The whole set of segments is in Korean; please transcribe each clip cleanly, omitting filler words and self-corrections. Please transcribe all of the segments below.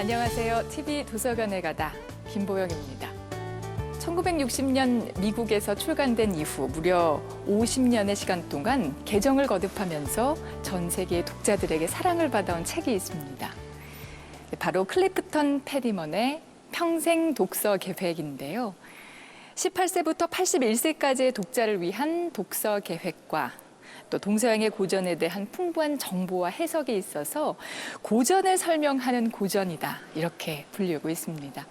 안녕하세요. TV 도서관에 가다 김보영입니다. 1960년 미국에서 출간된 이후 무려 50년의 시간 동안 개정을 거듭하면서 전 세계 독자들에게 사랑을 받아온 책이 있습니다. 바로 클리프턴 패디먼의 평생 독서 계획인데요. 18세부터 81세까지의 독자를 위한 독서 계획과 또 동서양의 고전에 대한 풍부한 정보와 해석이 있어서 고전을 설명하는 고전이다, 이렇게 불리고 있습니다.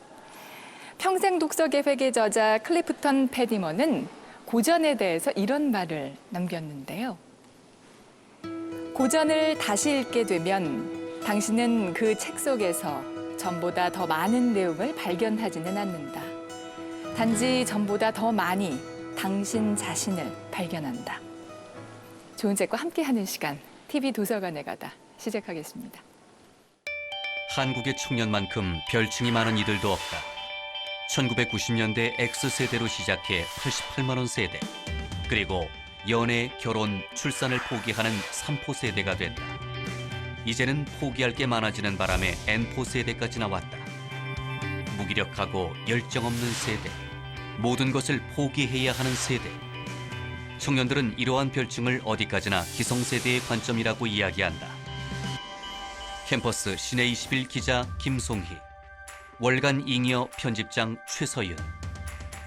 평생 독서 계획의 저자 클리프턴 패디먼은 고전에 대해서 이런 말을 남겼는데요. 고전을 다시 읽게 되면 당신은 그 책 속에서 전보다 더 많은 내용을 발견하지는 않는다. 단지 전보다 더 많이 당신 자신을 발견한다. 좋은 책과 함께하는 시간, TV 도서관에 가다 시작하겠습니다. 한국의 청년만큼 별칭이 많은 이들도 없다. 1990년대 X세대로 시작해 88만 원 세대, 그리고 연애, 결혼, 출산을 포기하는 3포 세대가 된다. 이제는 포기할 게 많아지는 바람에 N포 세대까지 나왔다. 무기력하고 열정 없는 세대, 모든 것을 포기해야 하는 세대. 청년들은 이러한 별칭을 어디까지나 기성세대의 관점이라고 이야기한다. 캠퍼스 시내21 기자 김송희, 월간 잉여 편집장 최서윤,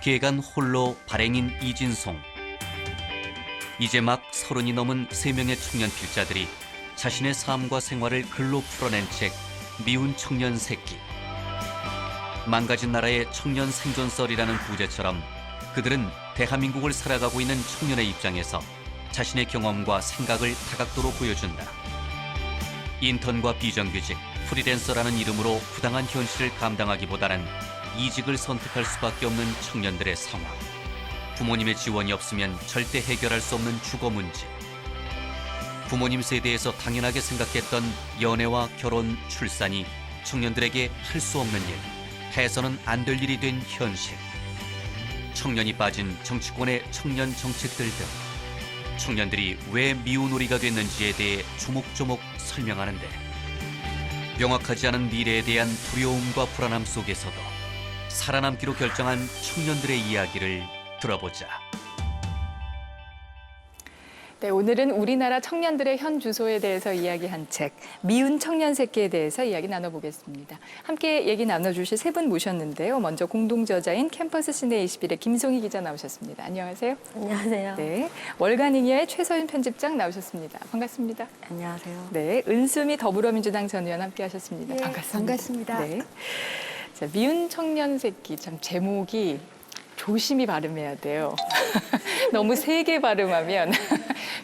개간 홀로 발행인 이진송. 이제 막 30이 넘은 3명의 청년 필자들이 자신의 삶과 생활을 글로 풀어낸 책 미운 청년 새끼. 망가진 나라의 청년 생존설이라는 부제처럼 그들은 대한민국을 살아가고 있는 청년의 입장에서 자신의 경험과 생각을 다각도로 보여준다. 인턴과 비정규직, 프리랜서라는 이름으로 부당한 현실을 감당하기보다는 이직을 선택할 수밖에 없는 청년들의 상황. 부모님의 지원이 없으면 절대 해결할 수 없는 주거 문제. 부모님 세대에서 당연하게 생각했던 연애와 결혼, 출산이 청년들에게 할 수 없는 일, 해서는 안 될 일이 된 현실. 청년이 빠진 정치권의 청년 정책들 등 청년들이 왜 미운오리가 됐는지에 대해 조목조목 설명하는데, 명확하지 않은 미래에 대한 두려움과 불안함 속에서도 살아남기로 결정한 청년들의 이야기를 들어보자. 네, 오늘은 우리나라 청년들의 현 주소에 대해서 이야기한 책, 미운 청년 새끼에 대해서 이야기 나눠보겠습니다. 함께 얘기 나눠주실 세 분 모셨는데요. 먼저 공동저자인 캠퍼스 시내21의 김송희 기자 나오셨습니다. 안녕하세요. 안녕하세요. 네, 월간 잉여의 최서윤 편집장 나오셨습니다. 반갑습니다. 안녕하세요. 네, 은수미 더불어민주당 전 의원 함께 하셨습니다. 네, 반갑습니다. 반갑습니다. 네. 자, 미운 청년 새끼, 참 제목이 조심히 발음해야 돼요. 너무 세게 발음하면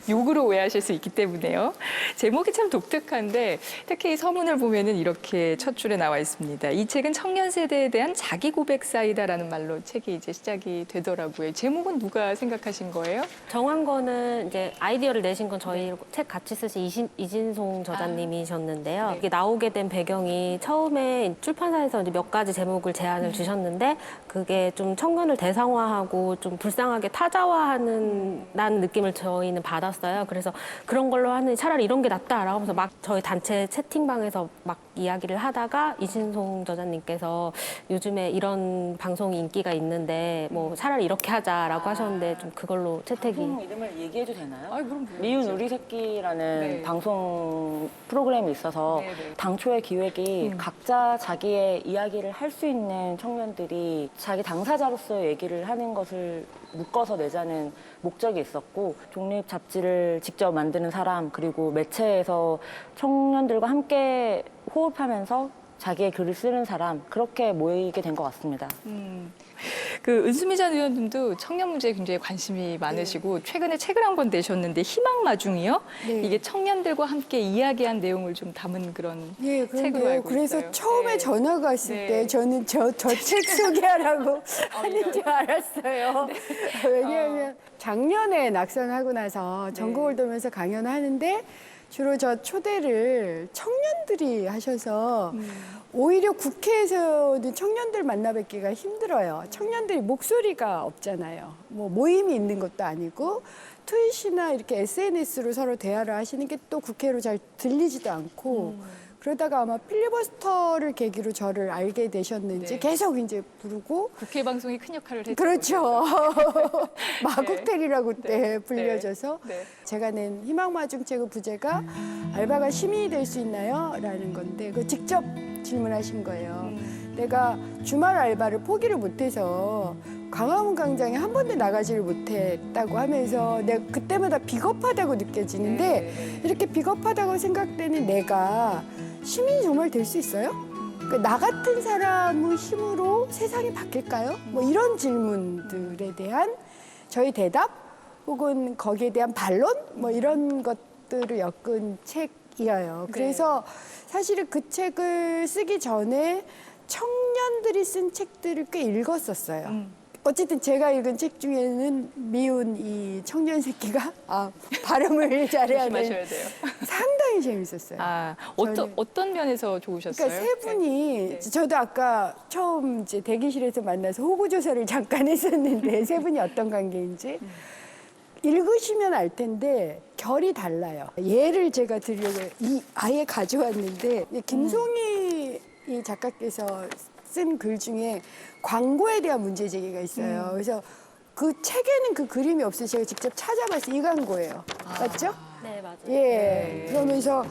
욕으로 오해하실 수 있기 때문에요. 제목이 참 독특한데 특히 이 서문을 보면은 이렇게 첫 줄에 나와 있습니다. 이 책은 청년 세대에 대한 자기 고백사이다라는 말로 책이 이제 시작이 되더라고요. 제목은 누가 생각하신 거예요? 정한 거는 이제 아이디어를 내신 건 저희 책 같이 쓰신 이진송 저자님이셨는데요. 네. 이게 나오게 된 배경이 처음에 출판사에서 이제 몇 가지 제목을 제안을 주셨는데 그게 좀 청년을 대상화하고 좀 불쌍하게 타자화하는 라는 느낌을 저희는 받았어요. 그래서 그런 걸로 하는 차라리 이런 게 낫다라고 하면서 막 저희 단체 채팅방에서 막 이야기를 하다가 이진송 저자님께서 요즘에 이런 방송이 인기가 있는데 뭐 차라리 이렇게 하자라고 하셨는데 좀 그걸로 채택이. 방송 이름을 얘기해도 되나요? 그럼 미운 우리 새끼라는 네. 방송 프로그램이 있어서 네, 네. 당초의 기획이 각자 자기의 이야기를 할 수 있는 청년들이 자기 당사자로서의 얘기를 하는 것을 묶어서 내자는 목적이 있었고, 독립 잡지를 직접 만드는 사람, 그리고 매체에서 청년들과 함께 호흡하면서 자기의 글을 쓰는 사람, 그렇게 모이게 된 것 같습니다. 그 은수미 전 의원님도 청년 문제에 굉장히 관심이 많으시고 최근에 책을 한 권 내셨는데 희망마중이요? 네. 이게 청년들과 함께 이야기한 내용을 좀 담은 그런 예, 책으로 그런데요. 알고 그래서 있어요. 처음에 네. 전화가 왔을 네. 때 저는 저 책 소개하라고 하는 줄 알았어요. 왜냐하면 작년에 낙선하고 나서 전국을 돌면서 강연을 하는데 주로 저 초대를 청년들이 하셔서 오히려 국회에서는 청년들 만나 뵙기가 힘들어요. 청년들이 목소리가 없잖아요. 뭐 모임이 있는 것도 아니고 트윗이나 이렇게 SNS로 서로 대화를 하시는 게 또 국회로 잘 들리지도 않고 그러다가 아마 필리버스터를 계기로 저를 알게 되셨는지 네. 계속 이제 부르고 국회 방송이 큰 역할을 했죠. 그렇죠. 마국텔이라고 그때 네. 불려져서 네. 제가 낸 희망마중책의 부제가 알바가 시민이 될 수 있나요? 라는 건데 그 직접 질문하신 거예요. 내가 주말 알바를 포기를 못해서 광화문 광장에 한 번도 나가지를 못했다고 하면서 내가 그때마다 비겁하다고 느껴지는데 이렇게 비겁하다고 생각되는 내가 시민이 정말 될 수 있어요? 그러니까 나 같은 사람의 힘으로 세상이 바뀔까요? 뭐 이런 질문들에 대한 저희 대답 혹은 거기에 대한 반론 뭐 이런 것들을 엮은 책이에요. 그래서 사실은 그 책을 쓰기 전에 청년들이 쓴 책들을 꽤 읽었었어요. 어쨌든 제가 읽은 책 중에는 미운 이 청년 새끼가 발음을 잘해야 조심하셔야 돼. 돼요. 상당히 재밌었어요. 어떤 어떤 면에서 좋으셨어요? 그러니까 세 분이 저도 아까 처음 이제 대기실에서 만나서 호구 조사를 잠깐 했었는데 세 분이 어떤 관계인지 읽으시면 알 텐데 결이 달라요. 예를 제가 드리려고 아예 가져왔는데 김송희 이 작가께서 쓴 글 중에 광고에 대한 문제 제기가 있어요. 그래서 그 책에는 그 그림이 없어서 제가 직접 찾아봤어요. 이 광고예요. 맞죠? 네, 맞아요. 예. 그러면서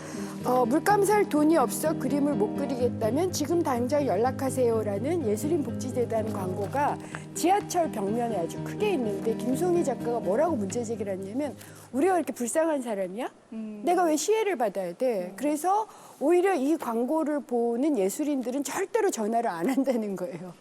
물감 살 돈이 없어 그림을 못 그리겠다면 지금 당장 연락하세요라는 예술인 복지재단 광고가 지하철 벽면에 아주 크게 있는데 김송희 작가가 뭐라고 문제 제기를 했냐면 우리가 이렇게 불쌍한 사람이야? 내가 왜 시혜를 받아야 돼? 그래서 오히려 이 광고를 보는 예술인들은 절대로 전화를 안 한다는 거예요.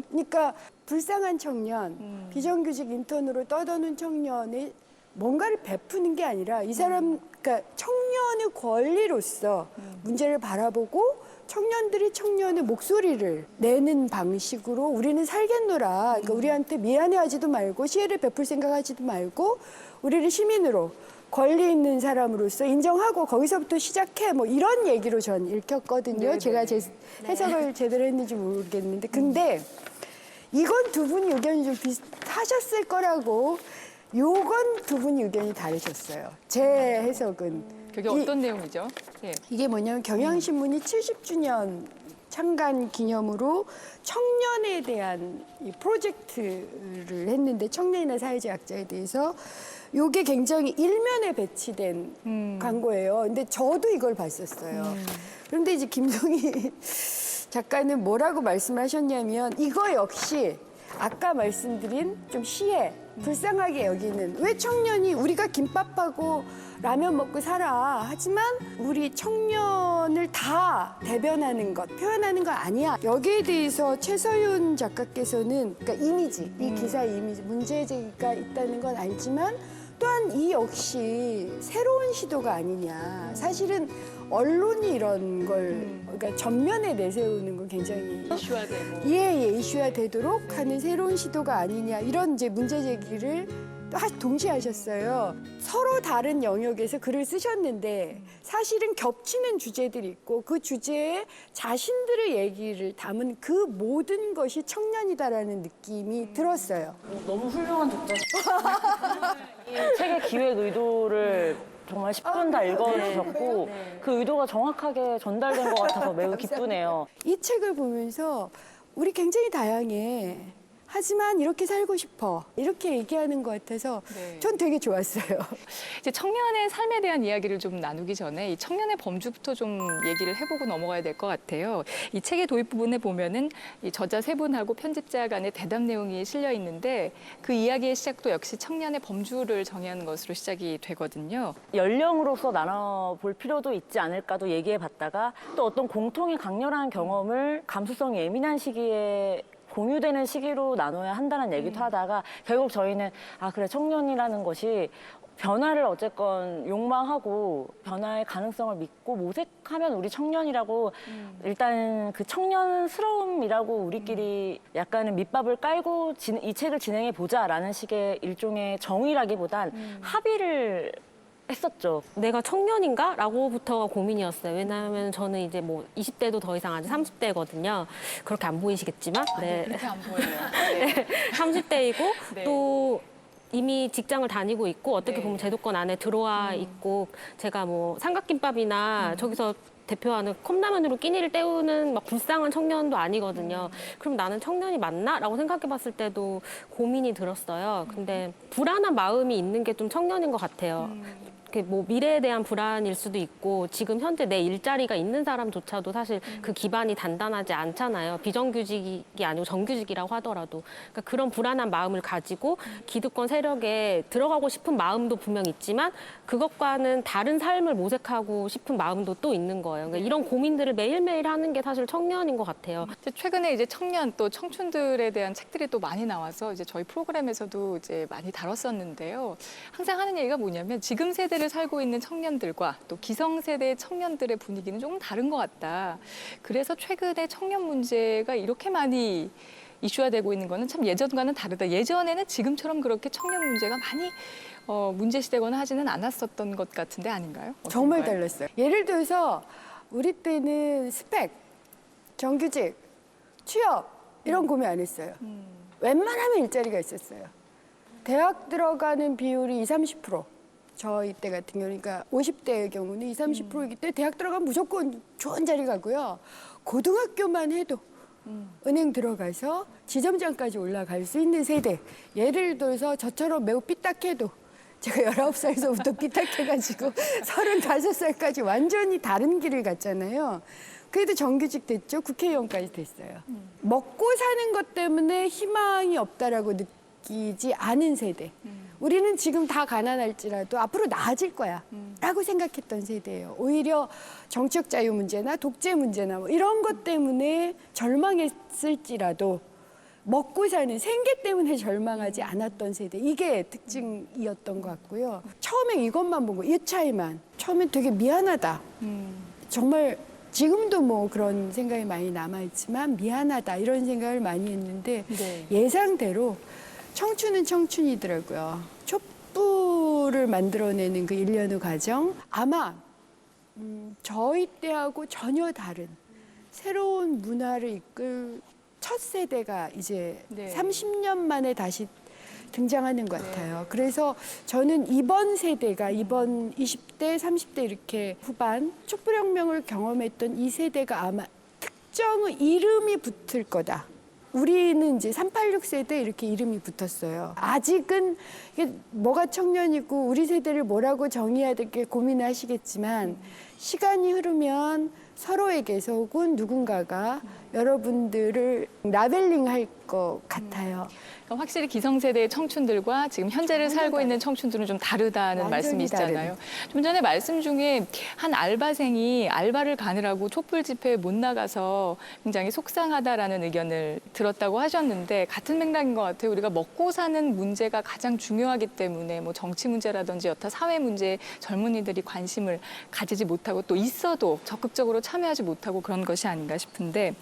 그러니까 불쌍한 청년, 비정규직 인턴으로 떠도는 청년의 뭔가를 베푸는 게 아니라 이 사람, 그러니까 청년의 권리로서 문제를 바라보고 청년들이 청년의 목소리를 내는 방식으로 우리는 살겠노라. 그러니까 우리한테 미안해하지도 말고 시혜를 베풀 생각하지도 말고 우리를 시민으로 권리 있는 사람으로서 인정하고 거기서부터 시작해 뭐 이런 얘기로 전 읽혔거든요. 제가 제 해석을 제대로 했는지 모르겠는데 근데 이건 두 분이 의견이 좀 비슷하셨을 거라고 요건 두 분이 의견이 다르셨어요. 제 해석은. 그게 어떤 내용이죠? 예. 이게 뭐냐면 경향신문이 70주년 창간 기념으로 청년에 대한 이 프로젝트를 했는데 청년이나 사회적 약자에 대해서 요게 굉장히 일면에 배치된 광고예요. 근데 저도 이걸 봤었어요. 그런데 이제 김송희 작가는 뭐라고 말씀하셨냐면 이거 역시 아까 말씀드린 좀 시혜, 불쌍하게 여기는 왜 청년이 우리가 김밥하고 라면 먹고 살아. 하지만 우리 청년을 다 대변하는 것, 표현하는 건 아니야. 여기에 대해서 최서윤 작가께서는 그러니까 이미지, 이 기사의 이미지, 문제 제기가 있다는 건 알지만 또한 이 역시 새로운 시도가 아니냐. 사실은 언론이 이런 걸 그러니까 전면에 내세우는 건 굉장히 이슈화되고. 이슈화 되도록 하는 새로운 시도가 아니냐 이런 이제 문제 제기를 또 동시에 하셨어요. 서로 다른 영역에서 글을 쓰셨는데 사실은 겹치는 주제들이 있고 그 주제에 자신들의 얘기를 담은 그 모든 것이 청년이다라는 느낌이 들었어요. 너무 훌륭한 독자. 이 책의 기획 의도를 정말 10분 다 읽어주셨고 그 의도가 정확하게 전달된 것 같아서 매우 기쁘네요. 이 책을 보면서 우리 굉장히 다양해. 하지만 이렇게 살고 싶어. 이렇게 얘기하는 것 같아서 네. 전 되게 좋았어요. 이제 청년의 삶에 대한 이야기를 좀 나누기 전에 이 청년의 범주부터 좀 얘기를 해보고 넘어가야 될 것 같아요. 이 책의 도입 부분에 보면은 이 저자 세 분하고 편집자 간의 대담 내용이 실려 있는데 그 이야기의 시작도 역시 청년의 범주를 정의하는 것으로 시작이 되거든요. 연령으로서 나눠볼 필요도 있지 않을까도 얘기해봤다가 또 어떤 공통의 강렬한 경험을 감수성이 예민한 시기에 공유되는 시기로 나눠야 한다는 얘기도 하다가 결국 저희는 그래 청년이라는 것이 변화를 어쨌건 욕망하고 변화의 가능성을 믿고 모색하면 우리 청년이라고 일단 그 청년스러움이라고 우리끼리 약간은 밑밥을 깔고 이 책을 진행해 보자라는 식의 일종의 정의라기보단 합의를 했었죠. 내가 청년인가? 라고부터가 고민이었어요. 왜냐하면 저는 이제 뭐 20대도 더 이상 아직 30대거든요. 그렇게 안 보이시겠지만. 네. 그렇게 안 보여요. 30대이고 네. 또 이미 직장을 다니고 있고 어떻게 네. 보면 제도권 안에 들어와 있고 제가 뭐 삼각김밥이나 저기서 대표하는 컵라면으로 끼니를 때우는 막 불쌍한 청년도 아니거든요. 그럼 나는 청년이 맞나? 라고 생각해 봤을 때도 고민이 들었어요. 근데 불안한 마음이 있는 게 좀 청년인 것 같아요. 뭐 미래에 대한 불안일 수도 있고 지금 현재 내 일자리가 있는 사람조차도 사실 그 기반이 단단하지 않잖아요. 비정규직이 아니고 정규직이라고 하더라도. 그러니까 그런 불안한 마음을 가지고 기득권 세력에 들어가고 싶은 마음도 분명 있지만 그것과는 다른 삶을 모색하고 싶은 마음도 또 있는 거예요. 그러니까 이런 고민들을 매일매일 하는 게 사실 청년인 것 같아요. 최근에 이제 청년 또 청춘들에 대한 책들이 또 많이 나와서 이제 저희 프로그램에서도 이제 많이 다뤘었는데요. 항상 하는 얘기가 뭐냐면 지금 세대를 살고 있는 청년들과 또 기성세대 청년들의 분위기는 조금 다른 것 같다. 그래서 최근에 청년 문제가 이렇게 많이 이슈화되고 있는 거는 참 예전과는 다르다. 예전에는 지금처럼 그렇게 청년 문제가 많이 문제시되거나 하지는 않았었던 것 같은데 아닌가요? 정말 어떤가요? 달랐어요. 예를 들어서 우리 때는 스펙, 정규직, 취업 이런 고민 안 했어요. 웬만하면 일자리가 있었어요. 대학 들어가는 비율이 20-30%. 저희 때 같은 경우는 그러니까 50대의 경우는 20-30%이기 때문에 대학 들어가면 무조건 좋은 자리 가고요. 고등학교만 해도 은행 들어가서 지점장까지 올라갈 수 있는 세대. 예를 들어서 저처럼 매우 삐딱해도 제가 19살서부터 삐딱해가지고 35살까지 완전히 다른 길을 갔잖아요. 그래도 정규직 됐죠. 국회의원까지 됐어요. 먹고 사는 것 때문에 희망이 없다라고 느끼지 않은 세대. 우리는 지금 다 가난할지라도 앞으로 나아질 거야 라고 생각했던 세대예요. 오히려 정치적 자유 문제나 독재 문제나 뭐 이런 것 때문에 절망했을지라도 먹고 사는 생계 때문에 절망하지 않았던 세대. 이게 특징이었던 것 같고요. 처음에 이것만 보고 이 차이만. 처음엔 되게 미안하다. 정말 지금도 뭐 그런 생각이 많이 남아있지만 미안하다 이런 생각을 많이 했는데 네. 예상대로 청춘은 청춘이더라고요. 촛불을 만들어내는 그 일련의 과정 아마 저희 때하고 전혀 다른 새로운 문화를 이끌 첫 세대가 이제 네. 30년 만에 다시 등장하는 것 같아요. 그래서 저는 이번 세대가 이번 20대, 30대 이렇게 후반 촛불혁명을 경험했던 이 세대가 아마 특정의 이름이 붙을 거다. 우리는 이제 386 세대 이렇게 이름이 붙었어요. 아직은 이게 뭐가 청년이고 우리 세대를 뭐라고 정의해야 될게 고민을 하시겠지만 시간이 흐르면 서로에게서 혹은 누군가가 여러분들을 라벨링할 것 같아요. 그러니까 확실히 기성세대의 청춘들과 지금 현재를 전혀 살고 있는 청춘들은 좀 다르다는 완전히 말씀이시잖아요. 좀 전에 말씀 중에 한 알바생이 알바를 가느라고 촛불 집회에 못 나가서 굉장히 속상하다라는 의견을 들었다고 하셨는데 같은 맥락인 것 같아요. 우리가 먹고 사는 문제가 가장 중요하기 때문에 뭐 정치 문제라든지 여타 사회 문제에 젊은이들이 관심을 가지지 못하고 또 있어도 적극적으로 참여하지 못하고 그런 것이 아닌가 싶은데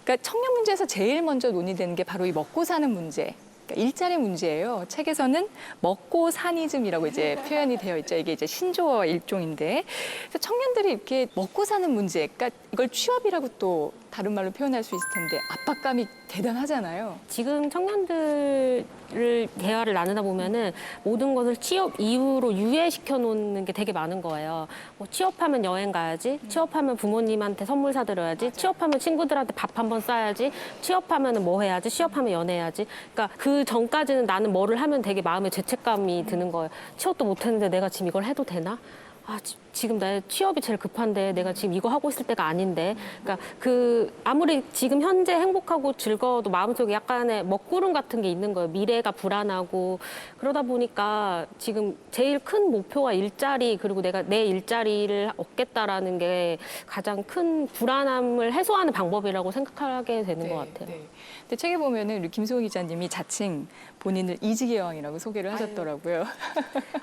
그러니까 청년 문제에서 제일 먼저 논의되는 게 바로 이 먹고 사는 문제. 그러니까 일자리 문제예요. 책에서는 먹고 사니즘이라고 이제 표현이 되어 있죠. 이게 이제 신조어 일종인데 그래서 청년들이 이렇게 먹고 사는 문제, 그러니까 이걸 취업이라고 또 다른 말로 표현할 수 있을 텐데 압박감이 대단하잖아요. 지금 청년들을 대화를 나누다 보면은 모든 것을 취업 이후로 유예시켜 놓는 게 되게 많은 거예요. 뭐 취업하면 여행 가야지, 취업하면 부모님한테 선물 사드려야지, 취업하면 친구들한테 밥 한 번 싸야지, 취업하면은 뭐 해야지, 취업하면 연애해야지. 그러니까 그 전까지는 나는 뭐를 하면 되게 마음에 죄책감이 드는 거예요. 취업도 못했는데 내가 지금 이걸 해도 되나? 아, 지금 나 취업이 제일 급한데 내가 지금 이거 하고 있을 때가 아닌데. 그러니까 아무리 지금 현재 행복하고 즐거워도 마음속에 약간의 먹구름 같은 게 있는 거예요. 미래가 불안하고 그러다 보니까 지금 제일 큰 목표가 일자리 그리고 내가 내 일자리를 얻겠다라는 게 가장 큰 불안함을 해소하는 방법이라고 생각하게 되는 것 같아요. 네. 근데 책에 보면은 우리 김소은 기자님이 자칭 본인을 이직의 여왕이라고 소개를 하셨더라고요.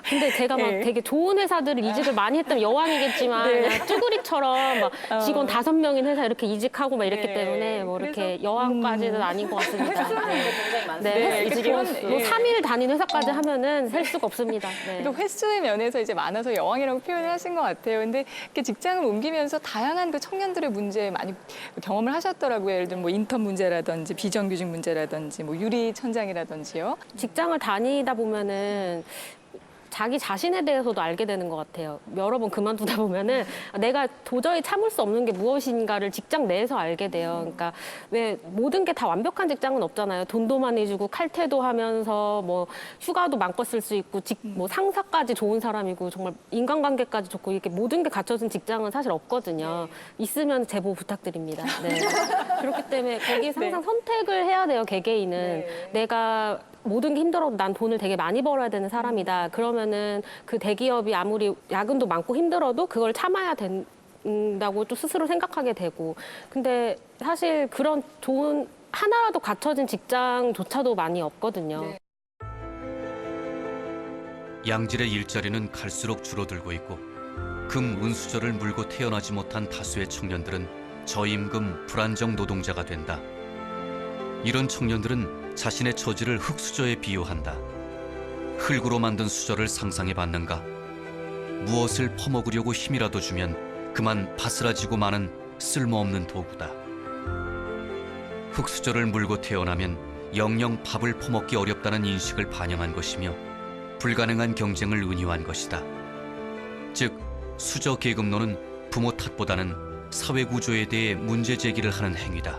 근데 제가 막 네. 되게 좋은 회사들을 이직을 많이 했다면 여왕이겠지만 네. 그냥 쭈구리처럼 막 직원 5명인 회사 이렇게 이직하고 막 이랬기 네. 때문에 뭐 이렇게 그래서, 여왕까지는 아닌 것 같습니다. 네. 굉장히 많습니다. 네, 이직의 그런, 횟수. 예. 뭐 3일 다닌 회사까지 하면은 셀 수가 없습니다. 네. 그 횟수의 면에서 이제 많아서 여왕이라고 표현을 하신 것 같아요. 근데 이렇게 직장을 옮기면서 다양한 그 청년들의 문제에 많이 경험을 하셨더라고요. 예를 들면 뭐 인턴 문제라든지 비정규직 문제라든지 뭐 유리 천장이라든지요. 같아요. 직장을 다니다 보면은 자기 자신에 대해서도 알게 되는 것 같아요. 여러 번 그만두다 보면은 내가 도저히 참을 수 없는 게 무엇인가를 직장 내에서 알게 돼요. 그러니까 왜 모든 게 다 완벽한 직장은 없잖아요. 돈도 많이 주고 칼퇴도 하면서 뭐 휴가도 마음껏 쓸 수 있고 뭐 상사까지 좋은 사람이고 정말 인간관계까지 좋고 이렇게 모든 게 갖춰진 직장은 사실 없거든요. 있으면 제보 부탁드립니다. 네. 그렇기 때문에 거기에서 항상 선택을 해야 돼요. 개개인은. 내가 모든 게 힘들어도 난 돈을 되게 많이 벌어야 되는 사람이다. 그러면은 그 대기업이 아무리 야근도 많고 힘들어도 그걸 참아야 된다고 또 스스로 생각하게 되고. 근데 사실 그런 좋은 하나라도 갖춰진 직장조차도 많이 없거든요. 네. 양질의 일자리는 갈수록 줄어들고 있고 금, 운수저를 물고 태어나지 못한 다수의 청년들은 저임금, 불안정 노동자가 된다. 이런 청년들은 자신의 처지를 흙수저에 비유한다. 흙으로 만든 수저를 상상해 봤는가? 무엇을 퍼먹으려고 힘이라도 주면 그만 바스라지고 마는 쓸모없는 도구다. 흙수저를 물고 태어나면 영영 밥을 퍼먹기 어렵다는 인식을 반영한 것이며 불가능한 경쟁을 은유한 것이다. 즉, 수저 계급론은 부모 탓보다는 사회 구조에 대해 문제 제기를 하는 행위다.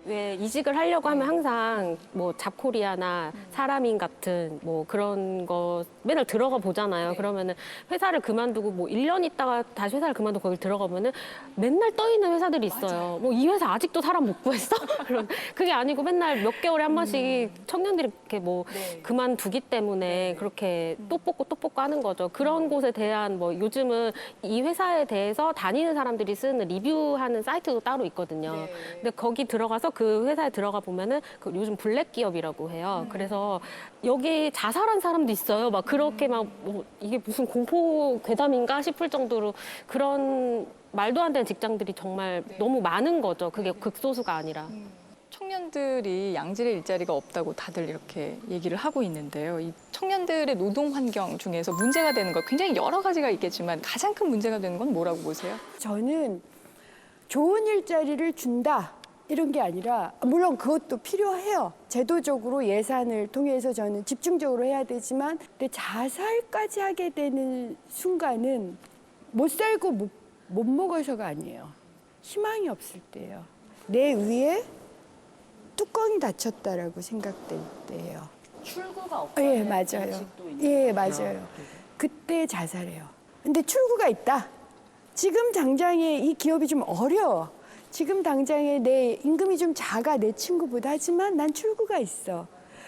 왜 이직을 하려고 하면 항상 뭐 잡코리아나 사람인 같은 뭐 그런 거 맨날 들어가 보잖아요. 그러면은 회사를 그만두고 뭐 1년 있다가 다시 회사를 그만두고 거기 들어가면은 맨날 떠 있는 회사들이 있어요. 뭐 이 회사 아직도 사람 못 구했어? 그런 그게 아니고 맨날 몇 개월에 한 번씩 청년들이 이렇게 뭐 그만두기 때문에 그렇게 또 뽑고 하는 거죠. 그런 곳에 대한 뭐 요즘은 이 회사에 대해서 다니는 사람들이 쓰는 리뷰하는 사이트도 따로 있거든요. 근데 거기 들어가서 그 회사에 들어가 보면은 그 요즘 블랙 기업이라고 해요. 그래서 여기 자살한 사람도 있어요. 막 그렇게 막 뭐 이게 무슨 공포 괴담인가 싶을 정도로 그런 말도 안 되는 직장들이 정말 너무 많은 거죠. 그게 극소수가 아니라. 청년들이 양질의 일자리가 없다고 다들 이렇게 얘기를 하고 있는데요. 이 청년들의 노동 환경 중에서 문제가 되는 것 굉장히 여러 가지가 있겠지만 가장 큰 문제가 되는 건 뭐라고 보세요? 저는 좋은 일자리를 준다. 이런 게 아니라 물론 그것도 필요해요. 제도적으로 예산을 통해서 저는 집중적으로 해야 되지만 근데 자살까지 하게 되는 순간은 못 살고 못 먹어서가 아니에요. 희망이 없을 때예요. 내 위에 뚜껑이 닫혔다라고 생각될 때예요. 출구가 없다. 예, 맞아요. 예, 맞아요. 그때 자살해요. 근데 출구가 있다. 지금 당장에 이 기업이 좀 어려워. 지금 당장에 내 임금이 좀 작아 내 친구보다 하지만 난 출구가 있어.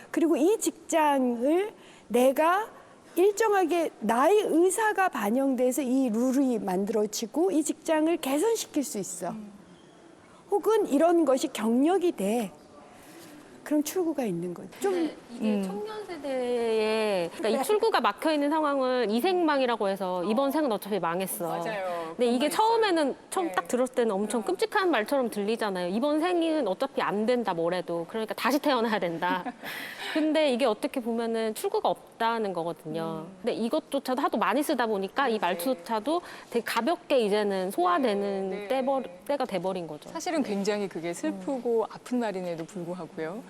그리고 이 직장을 내가 일정하게 나의 의사가 반영돼서 이 룰이 만들어지고 이 직장을 개선시킬 수 있어. 혹은 이런 것이 경력이 돼. 그럼 출구가 있는 거죠. 좀 이게 청년 세대에 그러니까 이 출구가 막혀 있는 상황을 이생망이라고 해서 이번 생은 어차피 망했어. 맞아요. 근데 이게 처음에는 처음 딱 들었을 때는 엄청 끔찍한 말처럼 들리잖아요. 이번 생은 어차피 안 된다 뭐래도 그러니까 다시 태어나야 된다. 근데 이게 어떻게 보면은 출구가 없다는 거거든요. 근데 이것조차도 하도 많이 쓰다 보니까 이 말투조차도 되게 가볍게 이제는 소화되는 때가 돼버린 거죠. 사실은 굉장히 그게 슬프고 아픈 말임에도 불구하고요.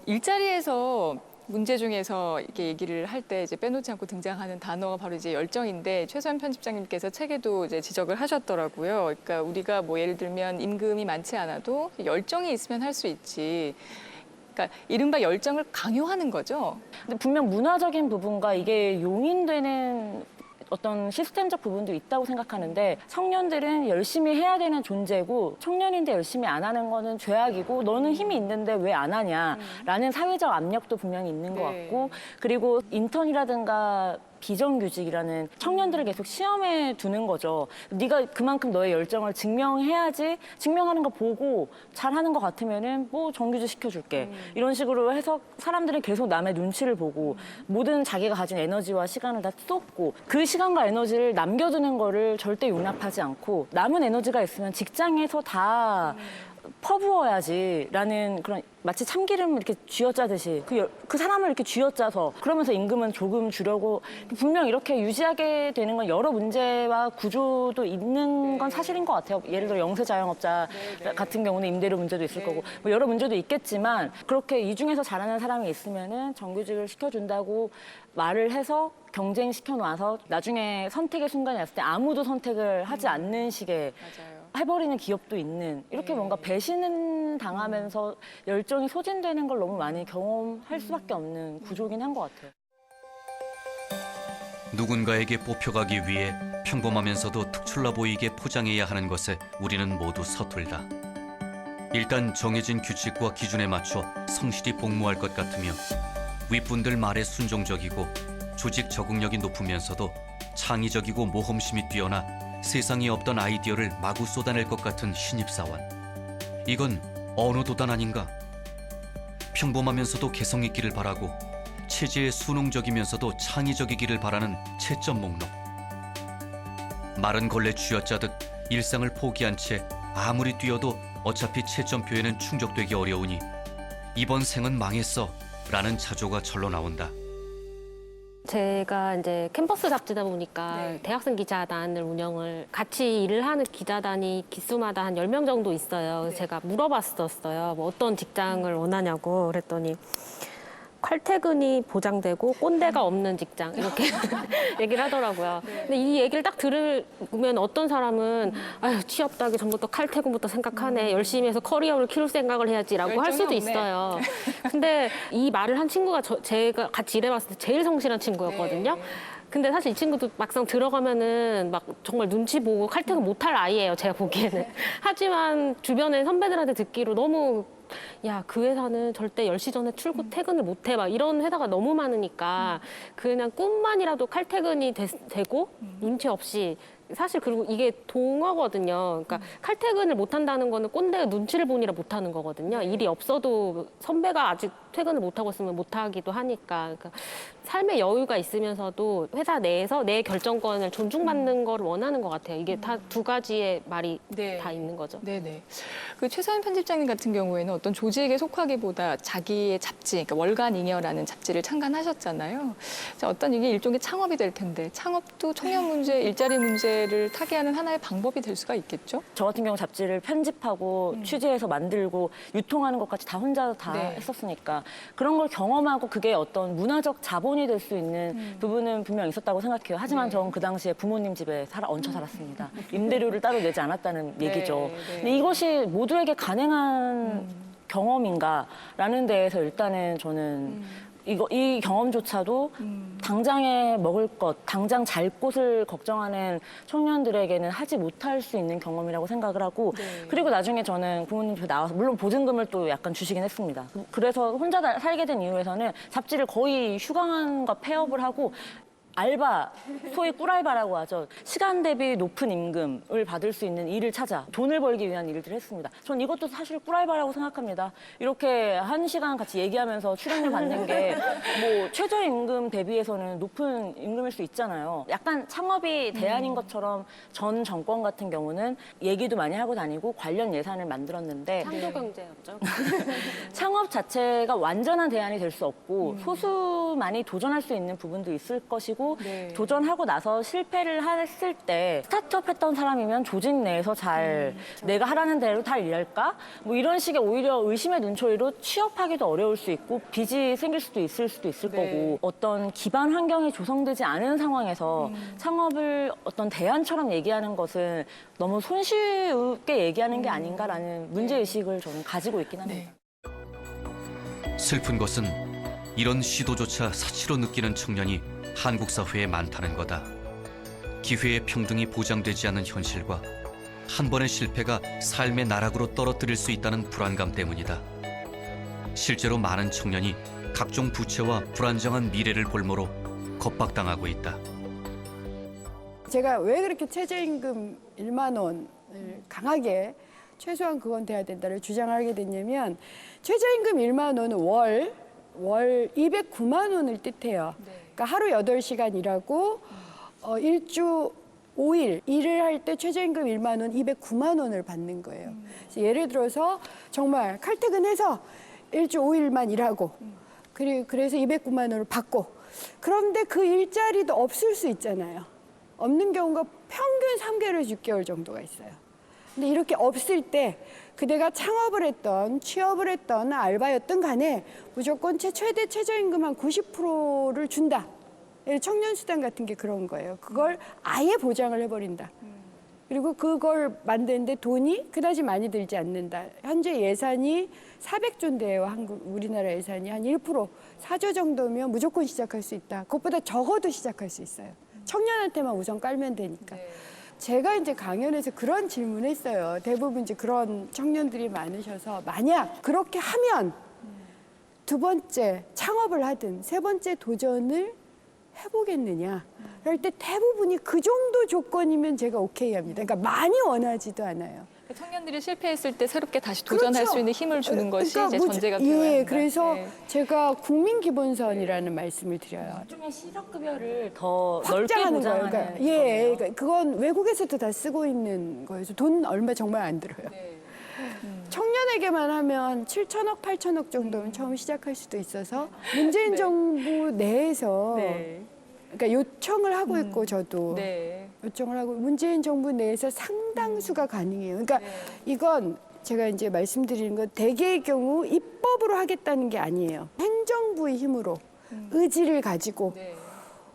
일자리에서 문제 중에서 이렇게 얘기를 할 때 이제 빼놓지 않고 등장하는 단어가 바로 이제 열정인데 최소연 편집장님께서 책에도 이제 지적을 하셨더라고요. 그러니까 우리가 뭐 예를 들면 임금이 많지 않아도 열정이 있으면 할 수 있지. 그러니까 이른바 열정을 강요하는 거죠. 근데 분명 문화적인 부분과 이게 용인되는 어떤 시스템적 부분도 있다고 생각하는데 청년들은 열심히 해야 되는 존재고 청년인데 열심히 안 하는 거는 죄악이고 너는 힘이 있는데 왜 안 하냐라는 사회적 압력도 분명히 있는 것 같고 그리고 인턴이라든가 비정규직이라는 청년들을 계속 시험에 두는 거죠. 네가 그만큼 너의 열정을 증명해야지 증명하는 거 보고 잘하는 것 같으면은 뭐 정규직 시켜줄게. 이런 식으로 해서 사람들은 계속 남의 눈치를 보고 모든 자기가 가진 에너지와 시간을 다 쏟고 그 시간과 에너지를 남겨두는 거를 절대 용납하지 않고 남은 에너지가 있으면 직장에서 다 퍼부어야지라는 그런 마치 참기름 이렇게 쥐어짜듯이 그 사람을 이렇게 쥐어짜서 그러면서 임금은 조금 주려고 분명 이렇게 유지하게 되는 건 여러 문제와 구조도 있는 건 사실인 것 같아요. 예를 들어 영세 자영업자 같은 경우는 임대료 문제도 있을 거고 뭐 여러 문제도 있겠지만 그렇게 이 중에서 잘하는 사람이 있으면은 정규직을 시켜준다고 말을 해서 경쟁시켜 놔서 나중에 선택의 순간이 왔을 때 아무도 선택을 하지 않는 식의 해버리는 기업도 있는 이렇게 뭔가 배신 당하면서 열정이 소진되는 걸 너무 많이 경험할 수밖에 없는 구조긴 한 것 같아요. 누군가에게 뽑혀가기 위해 평범하면서도 특출나 보이게 포장해야 하는 것에 우리는 모두 서툴다. 일단 정해진 규칙과 기준에 맞춰 성실히 복무할 것 같으며 윗분들 말에 순종적이고 조직 적응력이 높으면서도 창의적이고 모험심이 뛰어나 세상에 없던 아이디어를 마구 쏟아낼 것 같은 신입사원. 이건 어느 도단 아닌가? 평범하면서도 개성 있기를 바라고 체제에 순응적이면서도 창의적이기를 바라는 채점 목록. 마른 걸레 쥐어짜듯 일상을 포기한 채 아무리 뛰어도 어차피 채점표에는 충족되기 어려우니 이번 생은 망했어 라는 자조가 절로 나온다. 제가 이제 캠퍼스 잡지다 보니까 대학생 기자단을 운영을 같이 일을 하는 기자단이 기수마다 한 10명 정도 있어요. 그래서 제가 물어봤었어요. 뭐 어떤 직장을 원하냐고 그랬더니 칼퇴근이 보장되고 꼰대가 없는 직장 이렇게 얘기를 하더라고요. 근데 이 얘기를 딱 들으면 어떤 사람은 아유 취업하기 전부터 칼퇴근부터 생각하네. 열심히 해서 커리어를 키울 생각을 해야지라고 할 수도 있어요. 근데 이 말을 한 친구가 제가 같이 일해봤을 때 제일 성실한 친구였거든요. 근데 사실 이 친구도 막상 들어가면은 막 정말 눈치 보고 칼퇴근 못할 아이예요, 제가 보기에는. 하지만 주변에 선배들한테 듣기로 너무 야, 그 회사는 절대 10시 전에 퇴근을 못 해. 막 이런 회사가 너무 많으니까 그냥 꿈만이라도 칼퇴근이 되고 눈치 없이 사실 그리고 이게 동어거든요. 그러니까 칼퇴근을 못 한다는 거는 꼰대가 눈치를 보니라 못 하는 거거든요. 일이 없어도 선배가 아직 퇴근을 못 하고 있으면 못 하기도 하니까. 그러니까 삶의 여유가 있으면서도 회사 내에서 내 결정권을 존중받는 걸 원하는 것 같아요. 이게 다 두 가지의 말이 다 있는 거죠. 네네. 그 최서연 편집장님 같은 경우에는 어떤 조직에 속하기보다 자기의 잡지, 그러니까 월간 잉여라는 잡지를 창간하셨잖아요. 어떤 이게 일종의 창업이 될 텐데 창업도 청년 문제, 일자리 문제를 타개하는 하나의 방법이 될 수가 있겠죠? 저 같은 경우 잡지를 편집하고 취재해서 만들고 유통하는 것까지 다 혼자 다 했었으니까 그런 걸 경험하고 그게 어떤 문화적 자본이 될 수 있는 부분은 분명 있었다고 생각해요. 하지만 저는 그 당시에 부모님 집에 얹혀 살았습니다. 임대료를 따로 내지 않았다는 얘기죠. 근데 이것이 모두에게 가능한 경험인가라는 데에서 일단은 저는 이 경험조차도 당장에 먹을 것, 당장 잘 곳을 걱정하는 청년들에게는 하지 못할 수 있는 경험이라고 생각을 하고 그리고 나중에 저는 부모님 집에 나와서 물론 보증금을 또 약간 주시긴 했습니다. 그래서 혼자 살게 된 이유에서는 잡지를 거의 휴강과 폐업을 하고 알바, 소위 꿀알바라고 하죠. 시간 대비 높은 임금을 받을 수 있는 일을 찾아 돈을 벌기 위한 일들을 했습니다. 전 이것도 사실 꿀알바라고 생각합니다. 이렇게 1시간 같이 얘기하면서 출연료 받는 게 뭐 최저임금 대비해서는 높은 임금일 수 있잖아요. 약간 창업이 대안인 것처럼 전 정권 같은 경우는 얘기도 많이 하고 다니고 관련 예산을 만들었는데 창조경제였죠. 창업 자체가 완전한 대안이 될 수 없고 소수만이 도전할 수 있는 부분도 있을 것이고 도전하고 나서 실패를 했을 때 스타트업 했던 사람이면 조직 내에서 잘 내가 하라는 대로 다 일할까? 뭐 이런 식의 오히려 의심의 눈초리로 취업하기도 어려울 수 있고 빚이 생길 수도 있을 거고 어떤 기반 환경이 조성되지 않은 상황에서 창업을 어떤 대안처럼 얘기하는 것은 너무 손쉽게 얘기하는 게 아닌가라는 문제의식을 저는 가지고 있긴 합니다. 슬픈 것은 이런 시도조차 사치로 느끼는 청년이 한국 사회에 많다는 거다. 기회의 평등이 보장되지 않은 현실과 한 번의 실패가 삶의 나락으로 떨어뜨릴 수 있다는 불안감 때문이다. 실제로 많은 청년이 각종 부채와 불안정한 미래를 볼모로 겁박당하고 있다. 제가 왜 그렇게 최저임금 1만 원을 강하게 최소한 그건 돼야 된다를 주장하게 됐냐면 최저임금 1만 원은 월 209만 원을 뜻해요. 그러니까 하루 8시간 일하고 일주 5일 일을 할 때 최저임금 1만 원, 209만 원을 받는 거예요. 그래서 예를 들어서 정말 칼퇴근해서 일주 5일만 일하고 그래서 209만 원을 받고 그런데 그 일자리도 없을 수 있잖아요. 없는 경우가 평균 3개월에서 6개월 정도가 있어요. 근데 이렇게 없을 때 그대가 창업을 했던 취업을 했던 알바였던 간에 무조건 최대 최저임금 한 90%를 준다. 청년수당 같은 게 그런 거예요. 그걸 아예 보장을 해버린다. 그리고 그걸 만드는데 돈이 그다지 많이 들지 않는다. 현재 예산이 400조인데요. 우리나라 예산이 한 1%, 4조 정도면 무조건 시작할 수 있다. 그것보다 적어도 시작할 수 있어요. 청년한테만 우선 깔면 되니까. 제가 이제 강연에서 그런 질문을 했어요. 대부분 이제 그런 청년들이 많으셔서 만약 그렇게 하면 두 번째 창업을 하든 세 번째 도전을 해보겠느냐. 그럴 때 대부분이 그 정도 조건이면 제가 오케이 합니다. 그러니까 많이 원하지도 않아요. 청년들이 실패했을 때 새롭게 다시 도전할 그렇죠. 수 있는 힘을 주는 것이 그러니까 이제 전제가 필요합니다. 예, 그래서 네. 제가 국민기본선이라는 말씀을 드려요. 나중에 실업급여를 더 넓게 확장하는 거예요. 보장하는 그러니까, 거네요. 그러니까 그건 외국에서도 다 쓰고 있는 거예요. 돈 얼마 정말 안 들어요. 네. 청년에게만 하면 7천억, 8천억 정도면 처음 시작할 수도 있어서 문재인 정부 내에서 네. 그러니까 요청을 하고 있고 저도 네. 요청을 하고 문재인 정부 내에서 상당수가 가능해요. 그러니까 이건 제가 이제 말씀드리는 건 대개의 경우 입법으로 하겠다는 게 아니에요. 행정부의 힘으로 의지를 가지고 네.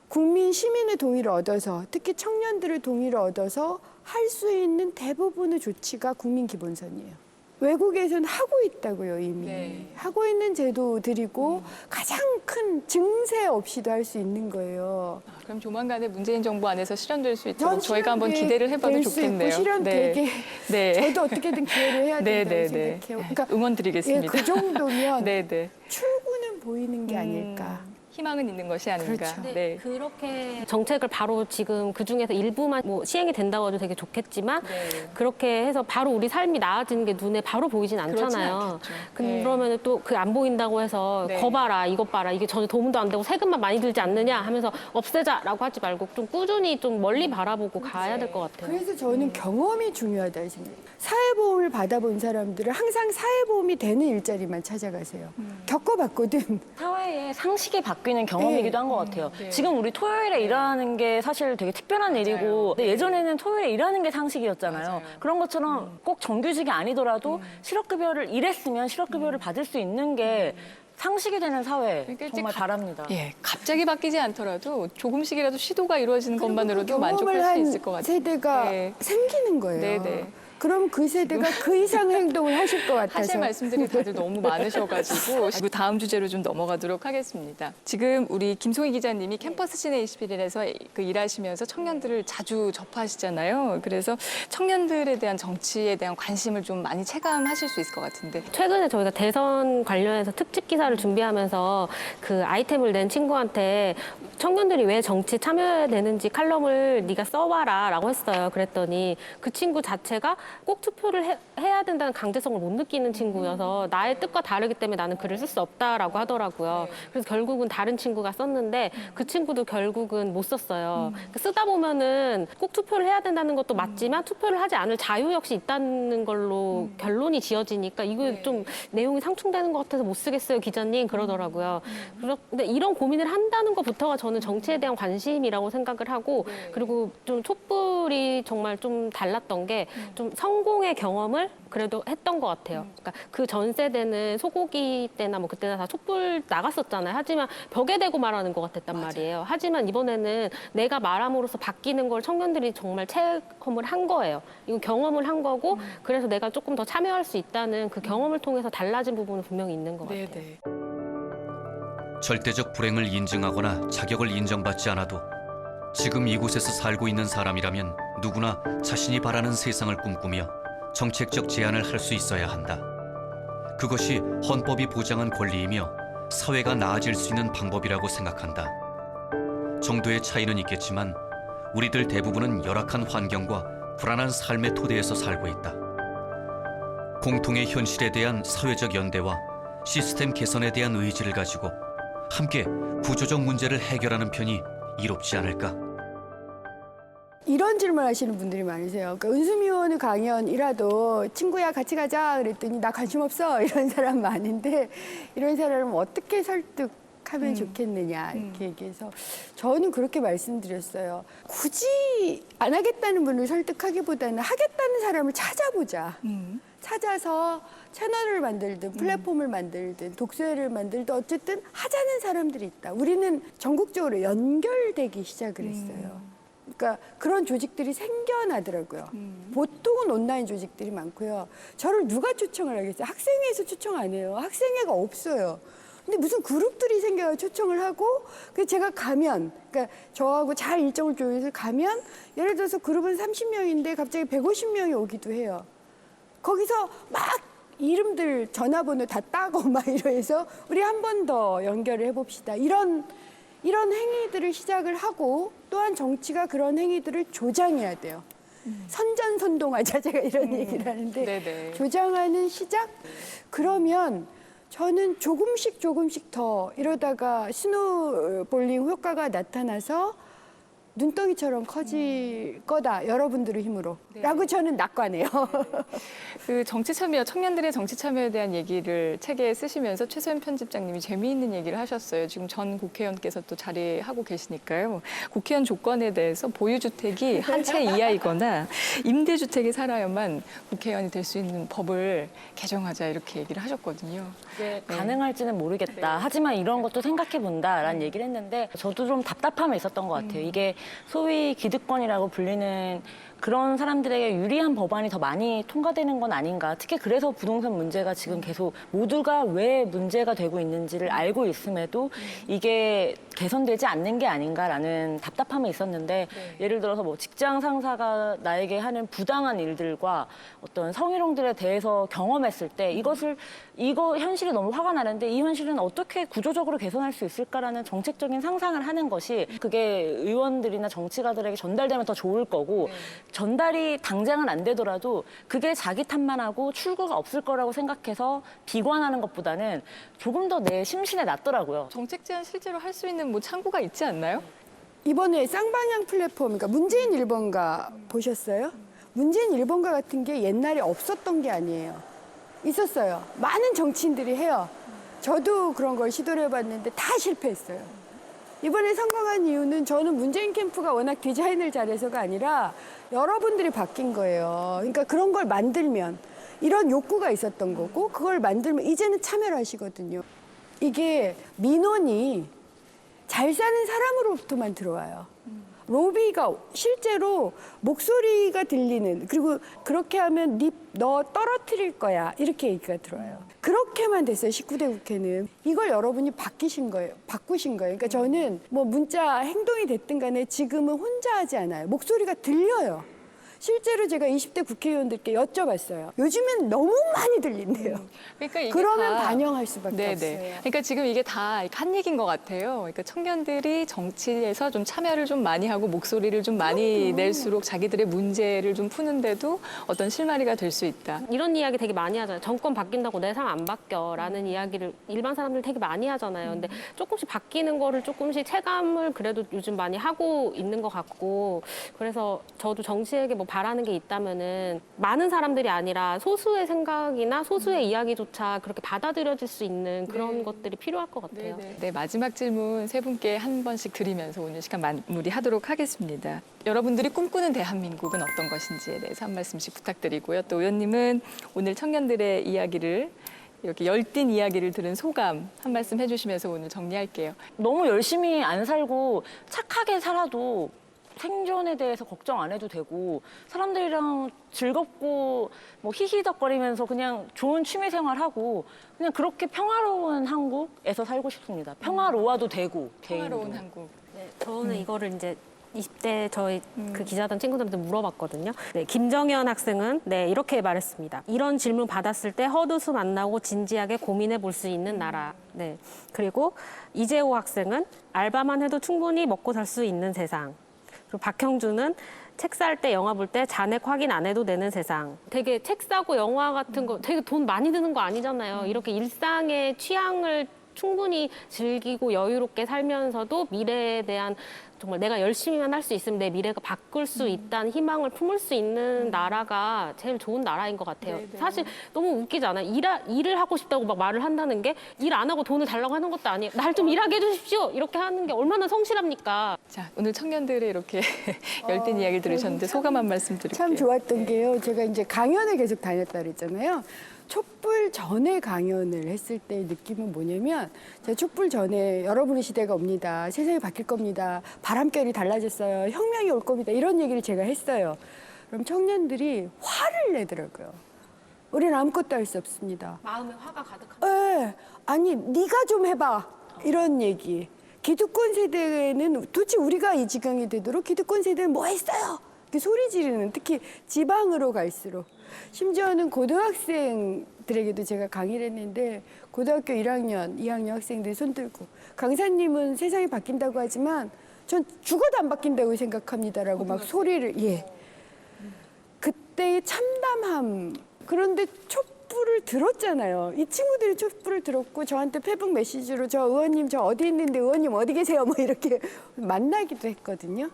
국민 시민의 동의를 얻어서 특히 청년들의 동의를 얻어서 할 수 있는 대부분의 조치가 국민기본선이에요. 외국에서는 하고 있다고요, 이미. 네. 하고 있는 제도들이고 가장 큰 증세 없이도 할 수 있는 거예요. 아, 그럼 조만간에 문재인 정부 안에서 실현될 수 있도록 전 저희가 한번 기대를 해봐도 될 수 있고 좋겠네요. 실현되게 네. 저도 어떻게든 기회를 해야 네, 된다고 네, 네. 생각해요. 그러니까 응원드리겠습니다. 예, 그 정도면 네, 네. 출구는 보이는 게 아닐까. 희망은 있는 것이 아닌가. 그렇죠. 네. 그렇게 정책을 바로 지금 그 중에서 일부만 뭐 시행이 된다고 해도 되게 좋겠지만 네. 그렇게 해서 바로 우리 삶이 나아지는 게 눈에 바로 보이진 않잖아요. 않겠죠. 네. 그러면 또 그 안 보인다고 해서 네. 거 봐라, 이것 봐라, 이게 전혀 도움도 안 되고 세금만 많이 들지 않느냐 하면서 없애자라고 하지 말고 좀 꾸준히 좀 멀리 바라보고 가야 될 것 같아요. 그래서 저는 경험이 중요하다고 생각해요. 사회보험을 받아본 사람들은 항상 사회보험이 되는 일자리만 찾아가세요. 겪어봤거든. 사회의 상식이 바뀌는 경험이기도 한 것 같아요. 네. 지금 우리 토요일에 일하는 게 사실 되게 특별한 일이고 근데 예전에는 토요일에 일하는 게 상식이었잖아요. 맞아요. 그런 것처럼 꼭 정규직이 아니더라도 실업급여를 일했으면 실업급여를 받을 수 있는 게 상식이 되는 사회 그러니까 정말 이제 바랍니다. 예, 갑자기 바뀌지 않더라도 조금씩이라도 시도가 이루어지는 것만으로도 경험을 만족할 수 한 있을 것 같아요. 세대가 네. 생기는 거예요. 네, 네. 그럼 그 세대가 그 이상 행동을 하실 것 같아서. 하실 말씀들이 다들 너무 많으셔가지고 그 다음 주제로 좀 넘어가도록 하겠습니다. 지금 우리 김송희 기자님이 캠퍼스 시내 21일에서 그 일하시면서 청년들을 자주 접하시잖아요. 그래서 청년들에 대한 정치에 대한 관심을 좀 많이 체감하실 수 있을 것 같은데. 최근에 저희가 대선 관련해서 특집 기사를 준비하면서 그 아이템을 낸 친구한테 청년들이 왜 정치에 참여해야 되는지 칼럼을 네가 써봐라 라고 했어요. 그랬더니 그 친구 자체가 꼭 투표를 해야 된다는 강제성을 못 느끼는 친구여서 나의 뜻과 다르기 때문에 나는 글을 쓸 수 없다라고 하더라고요. 그래서 결국은 다른 친구가 썼는데 그 친구도 결국은 못 썼어요. 그러니까 쓰다 보면은 꼭 투표를 해야 된다는 것도 맞지만 투표를 하지 않을 자유 역시 있다는 걸로 결론이 지어지니까 이거 좀 내용이 상충되는 것 같아서 못 쓰겠어요, 기자님 그러더라고요. 근데 이런 고민을 한다는 것부터가 저는 정치에 대한 관심이라고 생각을 하고 그리고 좀 촛불이 정말 좀 달랐던 게 좀 성공의 경험을 그래도 했던 것 같아요. 그러니까 그 전 세대는 소고기 때나 뭐 그때나 다 촛불 나갔었잖아요. 하지만 벽에 대고 말하는 것 같았단 말이에요. 하지만 이번에는 내가 말함으로써 바뀌는 걸 청년들이 정말 체험을 한 거예요. 이거 경험을 한 거고 그래서 내가 조금 더 참여할 수 있다는 그 경험을 통해서 달라진 부분은 분명히 있는 것 같아요. 네. 절대적 불행을 인증하거나 자격을 인정받지 않아도 지금 이곳에서 살고 있는 사람이라면 누구나 자신이 바라는 세상을 꿈꾸며 정책적 제안을 할 수 있어야 한다. 그것이 헌법이 보장한 권리이며 사회가 나아질 수 있는 방법이라고 생각한다. 정도의 차이는 있겠지만 우리들 대부분은 열악한 환경과 불안한 삶의 토대에서 살고 있다. 공통의 현실에 대한 사회적 연대와 시스템 개선에 대한 의지를 가지고 함께 구조적 문제를 해결하는 편이 이롭지 않을까? 이런 질문 하시는 분들이 많으세요. 그러니까 은수미 의원의 강연이라도 친구야 같이 가자 그랬더니 나 관심 없어 이런 사람 많은데 이런 사람을 어떻게 설득하면 좋겠느냐 이렇게 얘기해서 저는 그렇게 말씀드렸어요. 굳이 안 하겠다는 분을 설득하기보다는 하겠다는 사람을 찾아보자. 찾아서 채널을 만들든 플랫폼을 만들든 독서회를 만들든 어쨌든 하자는 사람들이 있다. 우리는 전국적으로 연결되기 시작을 했어요. 그러니까 그런 조직들이 생겨나더라고요. 보통은 온라인 조직들이 많고요. 저를 누가 초청을 하겠어요? 학생회에서 초청 안 해요. 학생회가 없어요. 근데 무슨 그룹들이 생겨서 초청을 하고 그 제가 가면 그러니까 저하고 잘 일정을 조율해서 가면 예를 들어서 그룹은 30명인데 갑자기 150명이 오기도 해요. 거기서 막 이름들 전화번호 다 따고 막 이러해서 우리 한 번 더 연결을 해봅시다. 이런 행위들을 시작을 하고 또한 정치가 그런 행위들을 조장해야 돼요. 선전선동하자 제가 이런 얘기를 하는데 네네. 조장하는 시작? 그러면 저는 조금씩 더 이러다가 스노볼링 효과가 나타나서 눈덩이처럼 커질 거다. 여러분들의 힘으로. 라고 저는 낙관해요. 그 정치 참여, 청년들의 정치 참여에 대한 얘기를 책에 쓰시면서 최소연 편집장님이 재미있는 얘기를 하셨어요. 지금 전 국회의원께서 또 자리하고 계시니까요. 국회의원 조건에 대해서 보유주택이 한 채 이하이거나 임대주택이 살아야만 국회의원이 될 수 있는 법을 개정하자 이렇게 얘기를 하셨거든요. 그게 가능할지는 모르겠다. 하지만 이런 것도 생각해 본다라는 얘기를 했는데 저도 좀 답답함이 있었던 것 같아요. 이게 소위 기득권이라고 불리는 그런 사람들에게 유리한 법안이 더 많이 통과되는 건 아닌가. 특히 그래서 부동산 문제가 지금 계속 모두가 왜 문제가 되고 있는지를 알고 있음에도 이게 개선되지 않는 게 아닌가라는 답답함이 있었는데 예를 들어서 뭐 직장 상사가 나에게 하는 부당한 일들과 어떤 성희롱들에 대해서 경험했을 때 이거 현실이 너무 화가 나는데 이 현실은 어떻게 구조적으로 개선할 수 있을까라는 정책적인 상상을 하는 것이 그게 의원들이나 정치가들에게 전달되면 더 좋을 거고 전달이 당장은 안 되더라도 그게 자기 탓만 하고 출구가 없을 거라고 생각해서 비관하는 것보다는 조금 더 내 심신에 낫더라고요. 정책 제안 실제로 할 수 있는 뭐 창구가 있지 않나요? 이번에 쌍방향 플랫폼, 그러니까 문재인 1번가 보셨어요? 문재인 1번가 같은 게 옛날에 없었던 게 아니에요. 있었어요. 많은 정치인들이 해요. 저도 그런 걸 시도를 해봤는데 다 실패했어요. 이번에 성공한 이유는 저는 문재인 캠프가 워낙 디자인을 잘해서가 아니라 여러분들이 바뀐 거예요. 그러니까 그런 걸 만들면 이런 욕구가 있었던 거고 그걸 만들면 이제는 참여를 하시거든요. 이게 민원이 잘 사는 사람으로부터만 들어와요. 로비가 실제로 목소리가 들리는 그리고 그렇게 하면 너 떨어뜨릴 거야 이렇게 얘기가 들어와요. 그렇게만 됐어요. 19대 국회는. 이걸 여러분이 바꾸신 거예요. 그러니까 저는 뭐 문자 행동이 됐든 간에 지금은 혼자 하지 않아요. 목소리가 들려요. 실제로 제가 20대 국회의원들께 여쭤봤어요. 요즘엔 너무 많이 들린대요. 그러니까 이게 그러면 다- 반영할 수밖에 네네. 없어요. 그러니까 지금 이게 다 한 얘기인 것 같아요. 그러니까 청년들이 정치에서 좀 참여를 좀 많이 하고 목소리를 좀 많이 낼수록 자기들의 문제를 좀 푸는데도 어떤 실마리가 될 수 있다. 이런 이야기 되게 많이 하잖아요. 정권 바뀐다고 내 삶 안 바뀌어라는 이야기를 일반 사람들 되게 많이 하잖아요. 근데 조금씩 바뀌는 거를 조금씩 체감을 그래도 요즘 많이 하고 있는 것 같고 그래서 저도 정치에게 뭐 바라는 게 있다면은 많은 사람들이 아니라 소수의 생각이나 소수의 이야기조차 그렇게 받아들여질 수 있는 그런 것들이 필요할 것 같아요. 네, 마지막 질문 세 분께 한 번씩 드리면서 오늘 시간 마무리하도록 하겠습니다. 여러분들이 꿈꾸는 대한민국은 어떤 것인지에 대해서 한 말씀씩 부탁드리고요. 또 의원님은 오늘 청년들의 이야기를 이렇게 열띤 이야기를 들은 소감 한 말씀 해주시면서 오늘 정리할게요. 너무 열심히 안 살고 착하게 살아도 생존에 대해서 걱정 안 해도 되고 사람들이랑 즐겁고 뭐 히히덕거리면서 그냥 좋은 취미 생활하고 그냥 그렇게 평화로운 한국에서 살고 싶습니다. 평화로워도 되고 평화로운 개인도. 한국. 네, 저는 이거를 이제 20대 저희 그 기자단 친구들한테 물어봤거든요. 네, 김정현 학생은 이렇게 말했습니다. 이런 질문 받았을 때 헛웃음 안 나고 진지하게 고민해 볼 수 있는 나라. 네. 그리고 이재호 학생은 알바만 해도 충분히 먹고 살 수 있는 세상. 그리고 박형준은 책 살 때 영화 볼 때 잔액 확인 안 해도 되는 세상. 되게 책 사고 영화 같은 거 되게 돈 많이 드는 거 아니잖아요. 이렇게 일상의 취향을 충분히 즐기고 여유롭게 살면서도 미래에 대한 정말 내가 열심히만 할 수 있으면 내 미래가 바꿀 수 있다는 희망을 품을 수 있는 나라가 제일 좋은 나라인 것 같아요. 사실 너무 웃기잖아요. 일을 하고 싶다고 막 말을 한다는 게 일 안 하고 돈을 달라고 하는 것도 아니에요. 날 좀 일하게 해주십시오. 이렇게 하는 게 얼마나 성실합니까? 자, 오늘 청년들의 이렇게 열띤 이야기를 들으셨는데 소감 한 말씀 드릴게요. 참 좋았던 게요. 제가 이제 강연을 계속 다녔다 그랬잖아요. 촛불 전에 강연을 했을 때 느낌은 뭐냐면 제가 촛불 전에 여러분의 시대가 옵니다. 세상이 바뀔 겁니다. 바람결이 달라졌어요. 혁명이 올 겁니다. 이런 얘기를 제가 했어요. 그럼 청년들이 화를 내더라고요. 우리는 아무것도 할 수 없습니다. 마음에 화가 가득합니다. 예, 아니 네가 좀 해봐 이런 얘기. 기득권 세대는 도대체 우리가 이 지경이 되도록 기득권 세대는 뭐 했어요? 이렇게 소리 지르는, 특히 지방으로 갈수록. 심지어는 고등학생들에게도 제가 강의를 했는데 고등학교 1학년, 2학년 학생들이 손들고 강사님은 세상이 바뀐다고 하지만 전 죽어도 안 바뀐다고 생각합니다라고 막 소리를, 예. 그때의 참담함. 그런데 촛불을 들었잖아요. 이 친구들이 촛불을 들었고 저한테 페북 메시지로 저 의원님 저 어디 있는데 의원님 어디 계세요? 뭐 이렇게 만나기도 했거든요.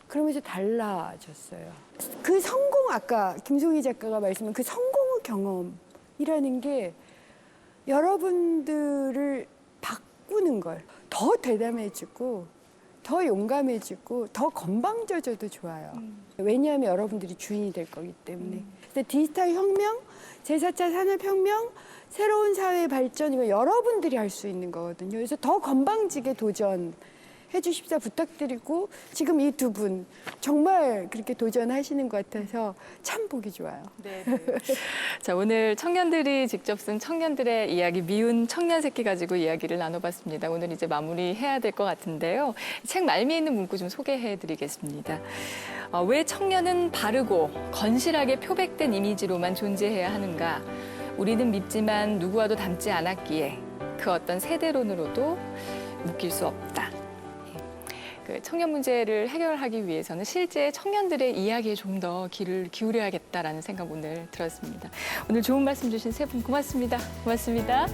그러면서 달라졌어요. 그 성공, 아까 김송희 작가가 말씀한 그 성공의 경험이라는 게 여러분들을 바꾸는 걸 더 대담해지고 더 용감해지고 더 건방져져도 좋아요. 왜냐하면 여러분들이 주인이 될 거기 때문에. 근데 디지털 혁명, 제4차 산업혁명, 새로운 사회 발전 이거 여러분들이 할 수 있는 거거든요. 그래서 더 건방지게 도전해 주십사 부탁드리고 지금 이 두 분 정말 그렇게 도전하시는 것 같아서 참 보기 좋아요. 네. 자, 오늘 청년들이 직접 쓴 청년들의 이야기 미운 청년 새끼 가지고 이야기를 나눠봤습니다. 오늘 이제 마무리해야 될 것 같은데요. 책 말미에 있는 문구 좀 소개해드리겠습니다. 왜 청년은 바르고 건실하게 표백된 이미지로만 존재해야 하는가? 우리는 밉지만 누구와도 닮지 않았기에 그 어떤 세대론으로도 묶일 수 없다. 그 청년 문제를 해결하기 위해서는 실제 청년들의 이야기에 좀 더 귀를 기울여야겠다라는 생각 오늘 들었습니다. 오늘 좋은 말씀 주신 세 분 고맙습니다. 고맙습니다.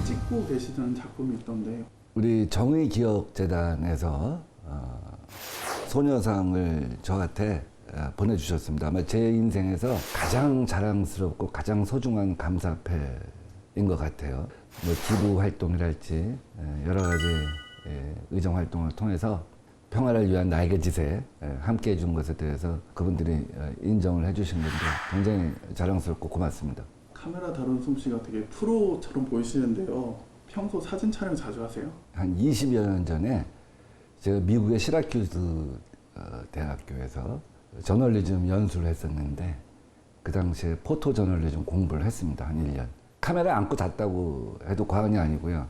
찍고 계시던 작품이 있던데 우리 정의기억재단에서 소녀상을 저한테 보내주셨습니다. 아마 제 인생에서 가장 자랑스럽고 가장 소중한 감사패인 것 같아요. 뭐 기부 활동이랄지 여러 가지 의정 활동을 통해서 평화를 위한 날개짓에 함께 해준 것에 대해서 그분들이 인정을 해주신 건데 굉장히 자랑스럽고 고맙습니다. 카메라 다루는 솜씨가 되게 프로처럼 보이시는데요. 평소 사진 촬영 자주 하세요? 한 20여 년 전에 제가 미국의 시라큐스 대학교에서 저널리즘 연수를 했었는데 그 당시에 포토 저널리즘 공부를 했습니다. 한 1년. 카메라에 안고 잤다고 해도 과언이 아니고요.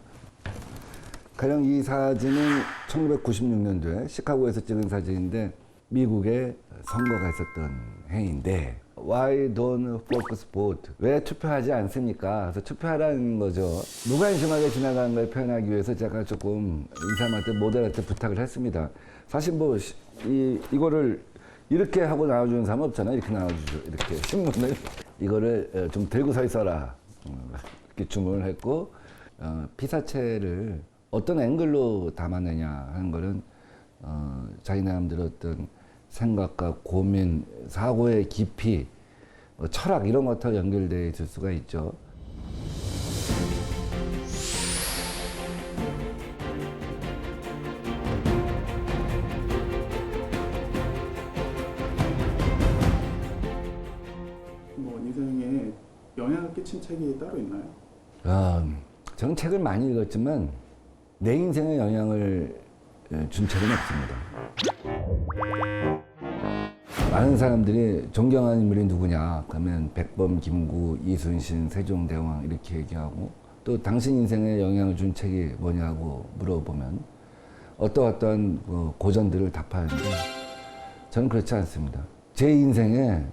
가령 이 사진은 1996년도에 시카고에서 찍은 사진인데 미국에 선거가 있었던 해인데 Why don't focus vote? 왜 투표하지 않습니까? 그래서 투표하라는 거죠. 무관심하게 지나가는 걸 표현하기 위해서 제가 조금 이 사람한테 모델한테 부탁을 했습니다. 사실 뭐 이거를 이렇게 하고 나와주는 사람 없잖아요. 이렇게 나와주죠. 이렇게 신문을 이거를 좀 들고 서 있어라 이렇게 주문을 했고 피사체를 어떤 앵글로 담아내냐 하는 거는 자기네 나름대로 어떤 생각과 고민, 사고의 깊이, 철학 이런 것과 연결되어 있을 수가 있죠. 뭐 인생에 영향을 끼친 책이 따로 있나요? 저는 책을 많이 읽었지만 내 인생에 영향을 준 책은 없습니다. 많은 사람들이 존경하는 인물이 누구냐 그러면 백범, 김구, 이순신, 세종대왕 이렇게 얘기하고 또 당신 인생에 영향을 준 책이 뭐냐고 물어보면 어떠한 고전들을 답하는데 저는 그렇지 않습니다. 제 인생에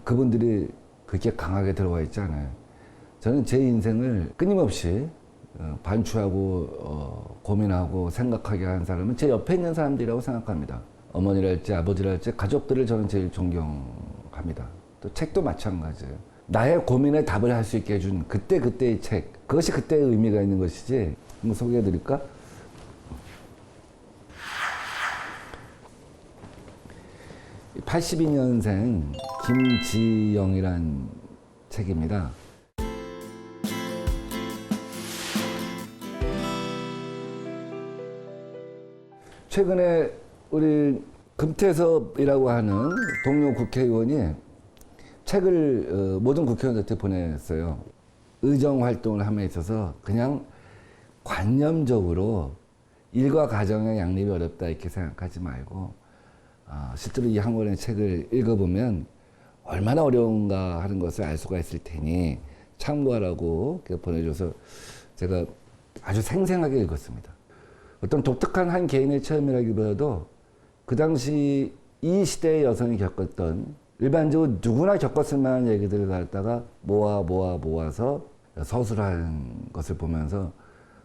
그분들이 그렇게 강하게 들어와 있지 않아요. 저는 제 인생을 끊임없이 반추하고 고민하고 생각하게 한 사람은 제 옆에 있는 사람들이라고 생각합니다. 어머니랄지 아버지랄지 가족들을 저는 제일 존경합니다. 또 책도 마찬가지예요. 나의 고민에 답을 할 수 있게 해준 그때의 책, 그것이 그때의 의미가 있는 것이지. 한번 소개해 드릴까? (82년생) 김지영이란 책입니다. 최근에 우리 금태섭이라고 하는 동료 국회의원이 책을 모든 국회의원들한테 보냈어요. 의정 활동을 함에 있어서 그냥 관념적으로 일과 가정의 양립이 어렵다 이렇게 생각하지 말고 실제로 이 한 권의 책을 읽어보면 얼마나 어려운가 하는 것을 알 수가 있을 테니 참고하라고 보내줘서 제가 아주 생생하게 읽었습니다. 어떤 독특한 한 개인의 체험이라기보다도 그 당시 이 시대의 여성이 겪었던 일반적으로 누구나 겪었을 만한 얘기들을 갖다가 모아서 서술한 것을 보면서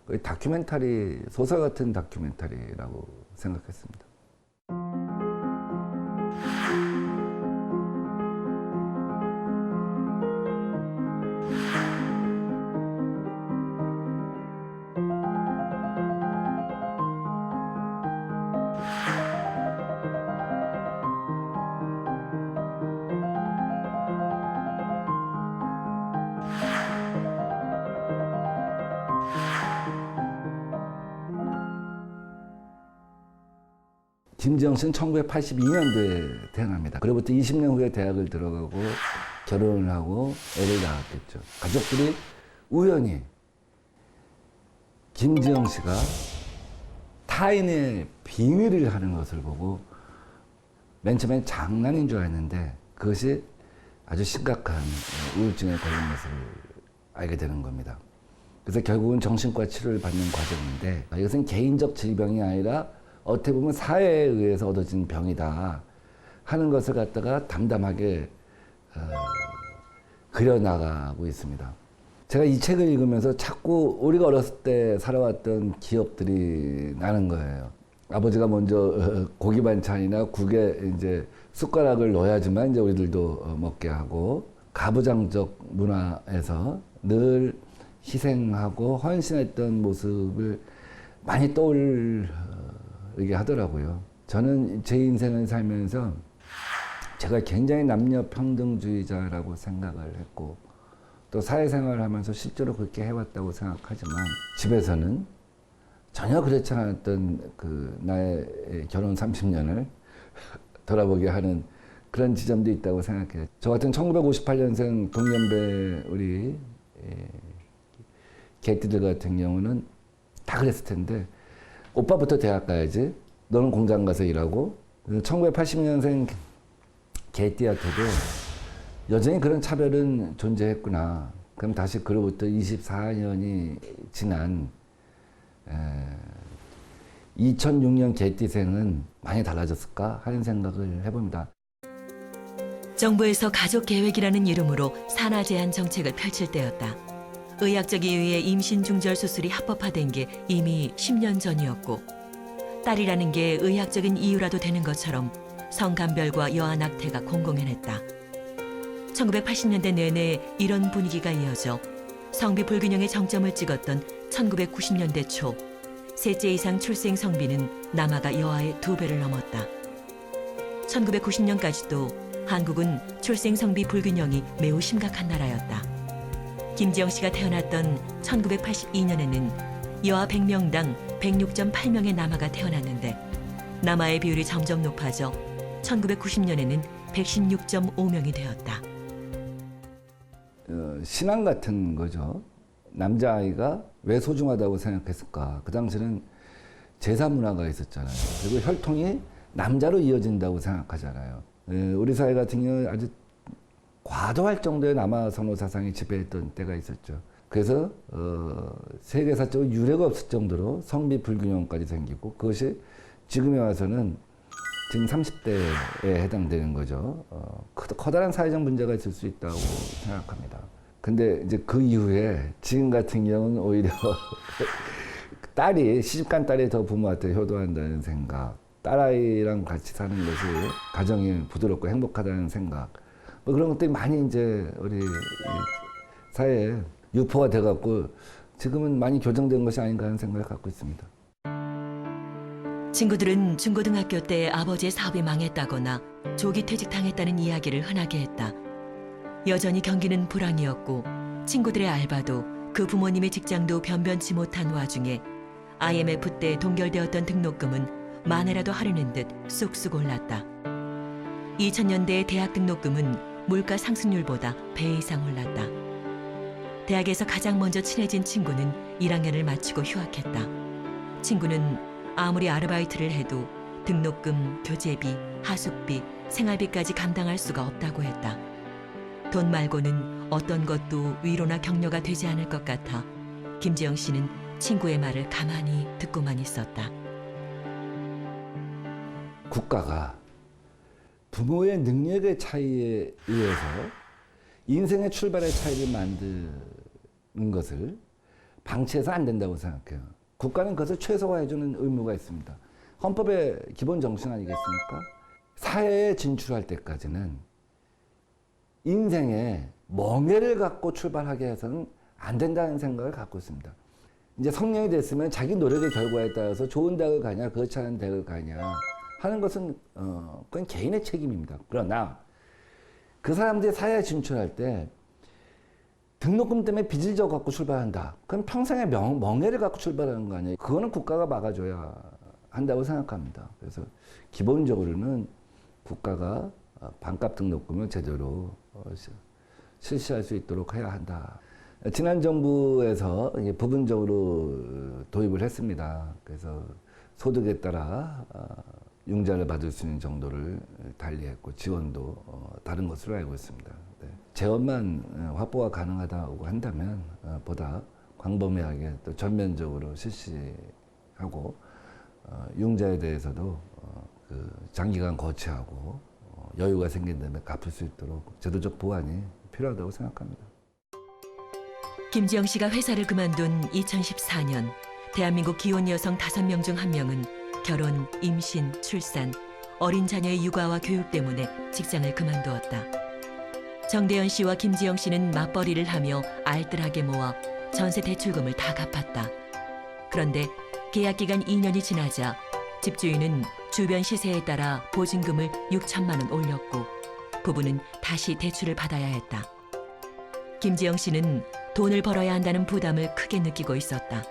거의 다큐멘터리, 소설 같은 다큐멘터리라고 생각했습니다. 김지영 씨는 1982년도에 태어납니다. 그로부터 20년 후에 대학을 들어가고 결혼을 하고 애를 낳았겠죠. 가족들이 우연히 김지영 씨가 타인의 비밀을 하는 것을 보고 맨 처음엔 장난인 줄 알았는데 그것이 아주 심각한 우울증에 걸린 것을 알게 되는 겁니다. 그래서 결국은 정신과 치료를 받는 과정인데 이것은 개인적 질병이 아니라 어떻게 보면 사회에 의해서 얻어진 병이다 하는 것을 갖다가 담담하게 그려나가고 있습니다. 제가 이 책을 읽으면서 자꾸 우리가 어렸을 때 살아왔던 기억들이 나는 거예요. 아버지가 먼저 고기 반찬이나 국에 이제 숟가락을 넣어야지만 이제 우리들도 먹게 하고 가부장적 문화에서 늘 희생하고 헌신했던 모습을 많이 떠올리게 하더라고요. 저는 제 인생을 살면서 제가 굉장히 남녀 평등주의자라고 생각을 했고 또 사회생활을 하면서 실제로 그렇게 해왔다고 생각하지만 집에서는 전혀 그렇지 않았던 그 나의 결혼 30년을 돌아보게 하는 그런 지점도 있다고 생각해요. 저 같은 1958년생 동년배 우리 개띠들 같은 경우는 다 그랬을 텐데 오빠부터 대학 가야지. 너는 공장 가서 일하고. 1980년생 개띠한테도 여전히 그런 차별은 존재했구나. 그럼 다시 그로부터 24년이 지난 2006년 개띠생은 많이 달라졌을까 하는 생각을 해봅니다. 정부에서 가족계획이라는 이름으로 산하 제한 정책을 펼칠 때였다. 의학적 이유의 임신 중절 수술이 합법화된 게 이미 10년 전이었고 딸이라는 게 의학적인 이유라도 되는 것처럼 성간별과 여아낙태가 공공연했다. 1980년대 내내 이런 분위기가 이어져 성비 불균형의 정점을 찍었던 1990년대 초 셋째 이상 출생 성비는 남아가 여아의 2배를 넘었다. 1990년까지도 한국은 출생 성비 불균형이 매우 심각한 나라였다. 김지영 씨가 태어났던 1982년에는 여아 100명당 106.8명의 남아가 태어났는데 남아의 비율이 점점 높아져 1990년에는 116.5명이 되었다. 신앙 같은 거죠. 남자아이가 왜 소중하다고 생각했을까? 그 당시는 제사 문화가 있었잖아요. 그리고 혈통이 남자로 이어진다고 생각하잖아요. 우리 사회 같은 경우는 아주 과도할 정도의 남아 선호 사상이 지배했던 때가 있었죠. 그래서 세계사적으로 유례가 없을 정도로 성비 불균형까지 생기고 그것이 지금에 와서는 지금 30대에 해당되는 거죠. 커다란 사회적 문제가 있을 수 있다고 생각합니다. 근데 이제 그 이후에 지금 같은 경우는 오히려 시집간 딸이 더 부모한테 효도한다는 생각, 딸아이랑 같이 사는 것이 가정이 부드럽고 행복하다는 생각, 뭐 그런 것들이 많이 이제 우리 사회에 유포가 돼갖고 지금은 많이 교정된 것이 아닌가 하는 생각을 갖고 있습니다. 친구들은 중고등학교 때 아버지의 사업이 망했다거나 조기 퇴직당했다는 이야기를 흔하게 했다. 여전히 경기는 불황이었고 친구들의 알바도 그 부모님의 직장도 변변치 못한 와중에 IMF 때 동결되었던 등록금은 만회라도 하려는 듯 쑥쑥 올랐다. 2000년대의 대학 등록금은 물가 상승률보다 배 이상 올랐다. 대학에서 가장 먼저 친해진 친구는 1학년을 마치고 휴학했다. 친구는 아무리 아르바이트를 해도 등록금, 교재비, 하숙비, 생활비까지 감당할 수가 없다고 했다. 돈 말고는 어떤 것도 위로나 격려가 되지 않을 것 같아 김지영 씨는 친구의 말을 가만히 듣고만 있었다. 국가가 부모의 능력의 차이에 의해서 인생의 출발의 차이를 만드는 것을 방치해서 안 된다고 생각해요. 국가는 그것을 최소화해주는 의무가 있습니다. 헌법의 기본 정신 아니겠습니까? 사회에 진출할 때까지는 인생의 멍해를 갖고 출발하게 해서는 안 된다는 생각을 갖고 있습니다. 이제 성년이 됐으면 자기 노력의 결과에 따라서 좋은 대학을 가냐, 그렇지 않은 대학을 가냐 하는 것은 그건 개인의 책임입니다. 그러나 그 사람들이 사회에 진출할 때 등록금 때문에 빚을 져 갖고 출발한다. 그럼 평생의 멍해를 갖고 출발하는 거 아니에요. 그거는 국가가 막아줘야 한다고 생각합니다. 그래서 기본적으로는 국가가 반값 등록금을 제대로 실시할 수 있도록 해야 한다. 지난 정부에서 부분적으로 도입을 했습니다. 그래서 소득에 따라 융자를 받을 수 있는 정도를 달리했고 지원도 다른 것으로 알고 있습니다. 네. 재원만 확보가 가능하다고 한다면 보다 광범위하게 또 전면적으로 실시하고 융자에 대해서도 그 장기간 거치하고 여유가 생긴 다음에 갚을 수 있도록 제도적 보완이 필요하다고 생각합니다. 김지영 씨가 회사를 그만둔 2014년 대한민국 기혼 여성 5명 중 1명은 결혼, 임신, 출산, 어린 자녀의 육아와 교육 때문에 직장을 그만두었다. 정대현 씨와 김지영 씨는 맞벌이를 하며 알뜰하게 모아 전세 대출금을 다 갚았다. 그런데 계약 기간 2년이 지나자 집주인은 주변 시세에 따라 보증금을 6천만 원 올렸고 부부는 다시 대출을 받아야 했다. 김지영 씨는 돈을 벌어야 한다는 부담을 크게 느끼고 있었다.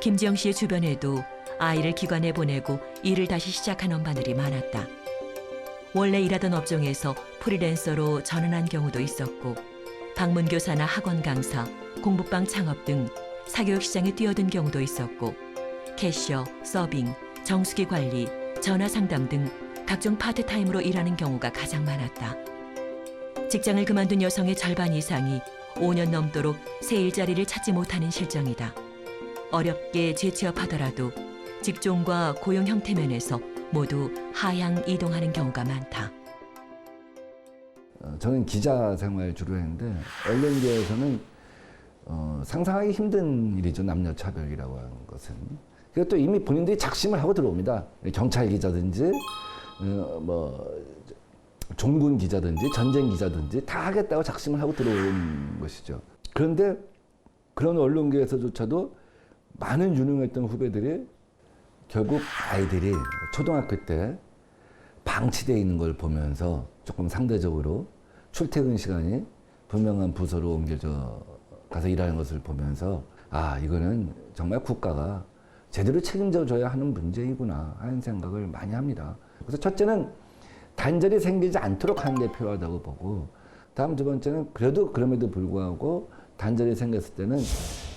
김지영 씨의 주변에도 아이를 기관에 보내고 일을 다시 시작한 엄마들이 많았다. 원래 일하던 업종에서 프리랜서로 전환한 경우도 있었고 방문교사나 학원 강사, 공부방 창업 등 사교육 시장에 뛰어든 경우도 있었고 캐셔, 서빙, 정수기 관리, 전화 상담 등 각종 파트타임으로 일하는 경우가 가장 많았다. 직장을 그만둔 여성의 절반 이상이 5년 넘도록 새 일자리를 찾지 못하는 실정이다. 어렵게 재취업하더라도 직종과 고용 형태 면에서 모두 하향 이동하는 경우가 많다. 저는 기자 생활 주로 했는데 언론계에서는 상상하기 힘든 일이죠. 남녀 차별이라고 하는 것은. 그리고 또 이미 본인들이 작심을 하고 들어옵니다. 경찰 기자든지 종군 기자든지 전쟁 기자든지 다 하겠다고 작심을 하고 들어오는 것이죠. 그런데 그런 언론계에서조차도 많은 유능했던 후배들이 결국 아이들이 초등학교 때 방치되어 있는 걸 보면서 조금 상대적으로 출퇴근 시간이 분명한 부서로 옮겨져 가서 일하는 것을 보면서 아, 이거는 정말 국가가 제대로 책임져 줘야 하는 문제이구나 하는 생각을 많이 합니다. 그래서 첫째는 단절이 생기지 않도록 하는 게 필요하다고 보고 다음 두 번째는 그럼에도 불구하고 단절이 생겼을 때는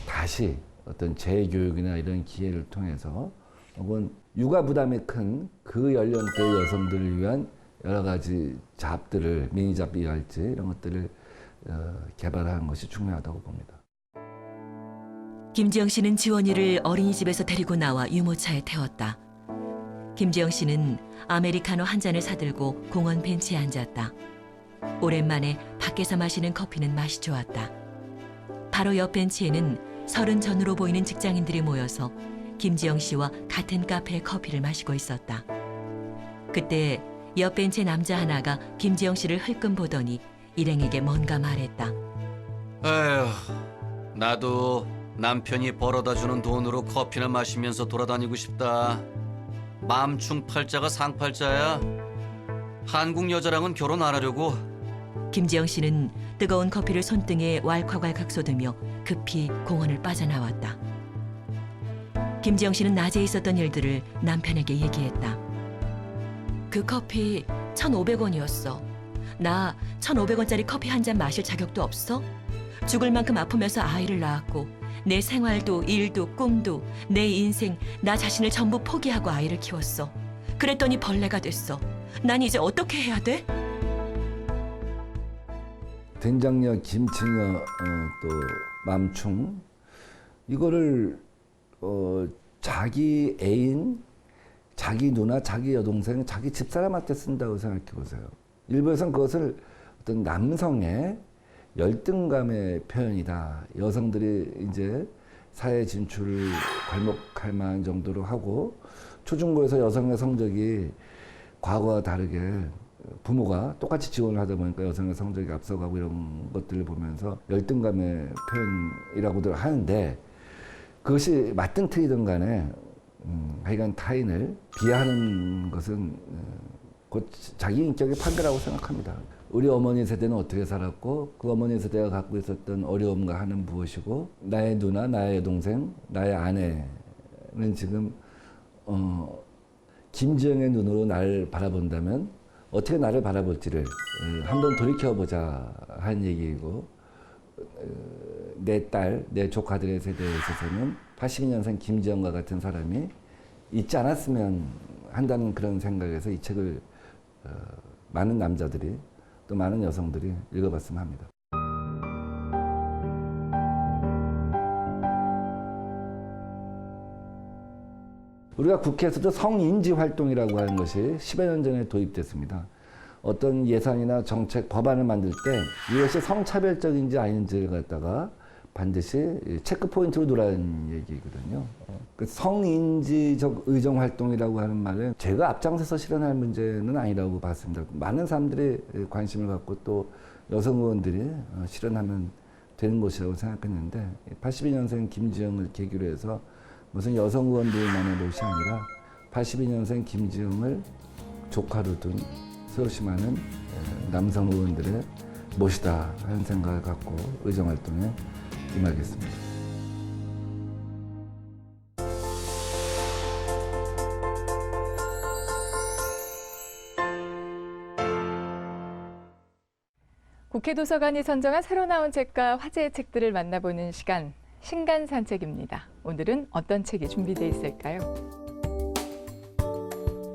다시 어떤 재교육이나 이런 기회를 통해서 혹은 육아 부담이 큰 그 연령대 여성들을 위한 여러 가지 잡들을 미니잡이랄지 이런 것들을 개발하는 것이 중요하다고 봅니다. 김지영 씨는 지원이를 어린이집에서 데리고 나와 유모차에 태웠다. 김지영 씨는 아메리카노 한 잔을 사들고 공원 벤치에 앉았다. 오랜만에 밖에서 마시는 커피는 맛이 좋았다. 바로 옆 벤치에는 30 전후로 보이는 직장인들이 모여서 김지영 씨와 같은 카페에 커피를 마시고 있었다. 그때 옆 벤치의 남자 하나가 김지영 씨를 흘끔 보더니 일행에게 뭔가 말했다. 에휴, 나도 남편이 벌어다 주는 돈으로 커피나 마시면서 돌아다니고 싶다. 맘충 팔자가 상팔자야. 한국 여자랑은 결혼 안 하려고. 김지영 씨는 뜨거운 커피를 손등에 왈칵왈칵 쏟으며 급히 공원을 빠져나왔다. 김지영 씨는 낮에 있었던 일들을 남편에게 얘기했다. 그 커피 1,500원이었어. 나 1,500원짜리 커피 한 잔 마실 자격도 없어? 죽을 만큼 아프면서 아이를 낳았고 내 생활도 일도 꿈도 내 인생 나 자신을 전부 포기하고 아이를 키웠어. 그랬더니 벌레가 됐어. 난 이제 어떻게 해야 돼? 된장녀, 김치녀, 또 맘충 이거를 자기 애인, 자기 누나, 자기 여동생, 자기 집사람한테 쓴다고 생각해 보세요. 일부에서는 그것을 어떤 남성의 열등감의 표현이다. 여성들이 이제 사회 진출을 괄목할 만한 정도로 하고 초중고에서 여성의 성적이 과거와 다르게 부모가 똑같이 지원을 하다 보니까 여성의 성적이 앞서가고 이런 것들을 보면서 열등감의 표현이라고들 하는데 그것이 맞든 틀리든 간에 하여간 타인을 비하하는 것은 곧 자기 인격의 판결이라고 생각합니다. 우리 어머니 세대는 어떻게 살았고 그 어머니 세대가 갖고 있었던 어려움과 한은 무엇이고 나의 누나, 나의 여동생, 나의 아내는 지금 김지영의 눈으로 나를 바라본다면 어떻게 나를 바라볼지를 한번 돌이켜보자 하는 얘기이고 내 딸, 내 조카들의 세대에 있어서는 82년생 김지영과 같은 사람이 있지 않았으면 한다는 그런 생각에서 이 책을 많은 남자들이 또 많은 여성들이 읽어봤으면 합니다. 우리가 국회에서도 성인지 활동이라고 하는 것이 10여 년 전에 도입됐습니다. 어떤 예산이나 정책, 법안을 만들 때 이것이 성차별적인지 아닌지를 갖다가 반드시 체크 포인트로 두라는 얘기거든요. 그 성인지적 의정 활동이라고 하는 말은 제가 앞장서서 실현할 문제는 아니라고 봤습니다. 많은 사람들이 관심을 갖고 또 여성 의원들이 실현하면 되는 것이라고 생각했는데 82년생 김지영을 계기로 해서 무슨 여성 의원들만의 것이 아니라 82년생 김지영을 조카로 둔 수없이 많은 남성 의원들의 몫이다 하는 생각을 갖고 의정활동에 임하겠습니다. 국회 도서관이 선정한 새로 나온 책과 화제의 책들을 만나보는 시간, 신간 산책입니다. 오늘은 어떤 책이 준비되어 있을까요?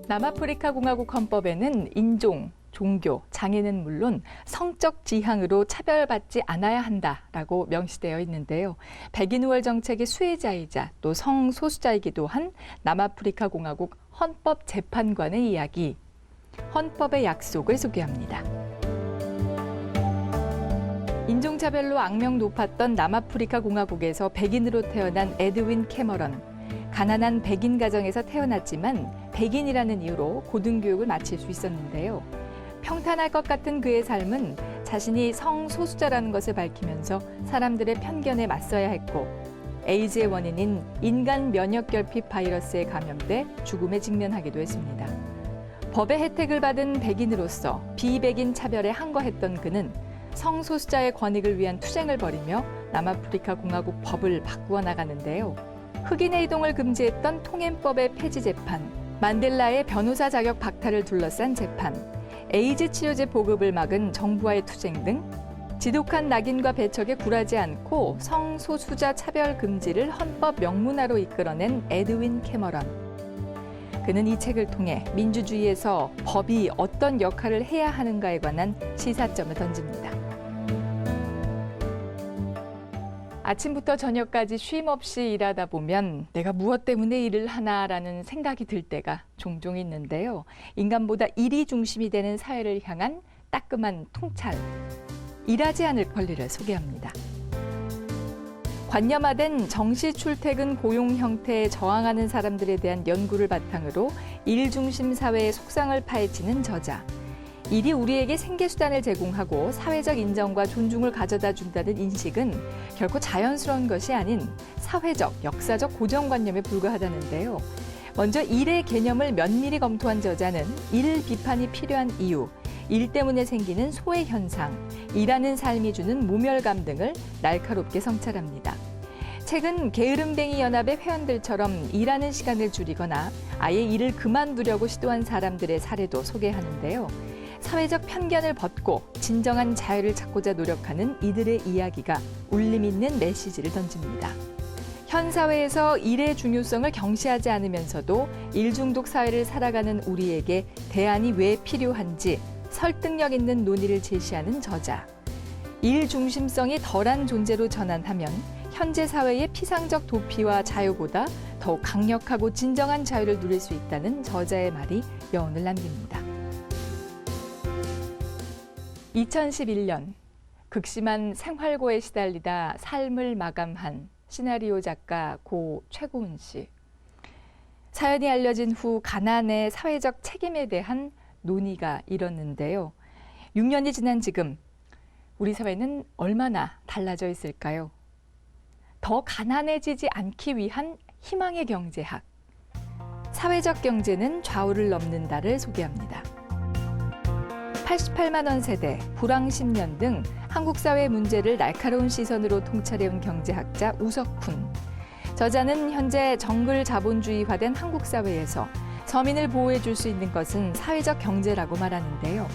남아프리카 공화국 헌법에는 인종, 종교, 장애는 물론 성적 지향으로 차별받지 않아야 한다라고 명시되어 있는데요. 백인 우월 정책의 수혜자이자 또 성소수자이기도 한 남아프리카 공화국 헌법재판관의 이야기, 헌법의 약속을 소개합니다. 인종차별로 악명 높았던 남아프리카 공화국에서 백인으로 태어난 에드윈 캐머런. 가난한 백인 가정에서 태어났지만 백인이라는 이유로 고등교육을 마칠 수 있었는데요. 평탄할 것 같은 그의 삶은 자신이 성소수자라는 것을 밝히면서 사람들의 편견에 맞서야 했고 에이즈의 원인인 인간 면역결핍 바이러스에 감염돼 죽음에 직면하기도 했습니다. 법의 혜택을 받은 백인으로서 비백인 차별에 항거했던 그는 성소수자의 권익을 위한 투쟁을 벌이며 남아프리카 공화국 법을 바꾸어 나가는데요. 흑인의 이동을 금지했던 통행법의 폐지 재판, 만델라의 변호사 자격 박탈을 둘러싼 재판, 에이즈 치료제 보급을 막은 정부와의 투쟁 등 지독한 낙인과 배척에 굴하지 않고 성소수자 차별 금지를 헌법 명문화로 이끌어낸 에드윈 캐머런. 그는 이 책을 통해 민주주의에서 법이 어떤 역할을 해야 하는가에 관한 시사점을 던집니다. 아침부터 저녁까지 쉼 없이 일하다 보면 내가 무엇 때문에 일을 하나라는 생각이 들 때가 종종 있는데요. 인간보다 일이 중심이 되는 사회를 향한 따끔한 통찰. 일하지 않을 권리를 소개합니다. 관념화된 정시 출퇴근 고용 형태에 저항하는 사람들에 대한 연구를 바탕으로 일 중심 사회의 속상을 파헤치는 저자. 일이 우리에게 생계수단을 제공하고 사회적 인정과 존중을 가져다 준다는 인식은 결코 자연스러운 것이 아닌 사회적, 역사적 고정관념에 불과하다는데요. 먼저 일의 개념을 면밀히 검토한 저자는 일 비판이 필요한 이유, 일 때문에 생기는 소외 현상, 일하는 삶이 주는 모멸감 등을 날카롭게 성찰합니다. 책은 게으름뱅이 연합의 회원들처럼 일하는 시간을 줄이거나 아예 일을 그만두려고 시도한 사람들의 사례도 소개하는데요. 사회적 편견을 벗고 진정한 자유를 찾고자 노력하는 이들의 이야기가 울림 있는 메시지를 던집니다. 현 사회에서 일의 중요성을 경시하지 않으면서도 일 중독 사회를 살아가는 우리에게 대안이 왜 필요한지 설득력 있는 논의를 제시하는 저자. 일 중심성이 덜한 존재로 전환하면 현재 사회의 피상적 도피와 자유보다 더욱 강력하고 진정한 자유를 누릴 수 있다는 저자의 말이 여운을 남깁니다. 2011년 극심한 생활고에 시달리다 삶을 마감한 시나리오 작가 고 최고은 씨. 사연이 알려진 후 가난의 사회적 책임에 대한 논의가 일었는데요. 6년이 지난 지금 우리 사회는 얼마나 달라져 있을까요? 더 가난해지지 않기 위한 희망의 경제학. 사회적 경제는 좌우를 넘는다를 소개합니다. 88만 원 세대, 불황 10년 등 한국 사회 문제를 날카로운 시선으로 통찰해온 경제학자 우석훈. 저자는 현재 정글 자본주의화된 한국 사회에서 서민을 보호해 줄 수 있는 것은 사회적 경제라고 말하는데요.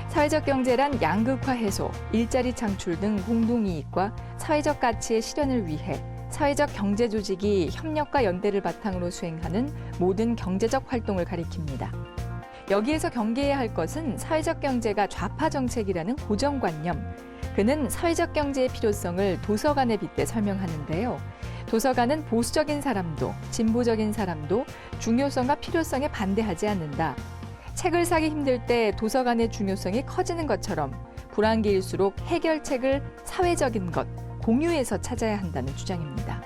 사회적 경제란 양극화 해소, 일자리 창출 등 공동이익과 사회적 가치의 실현을 위해 사회적 경제 조직이 협력과 연대를 바탕으로 수행하는 모든 경제적 활동을 가리킵니다. 여기에서 경계해야 할 것은 사회적 경제가 좌파 정책이라는 고정관념. 그는 사회적 경제의 필요성을 도서관에 빗대 설명하는데요. 도서관은 보수적인 사람도 진보적인 사람도 중요성과 필요성에 반대하지 않는다. 책을 사기 힘들 때 도서관의 중요성이 커지는 것처럼 불황기일수록 해결책을 사회적인 것, 공유에서 찾아야 한다는 주장입니다.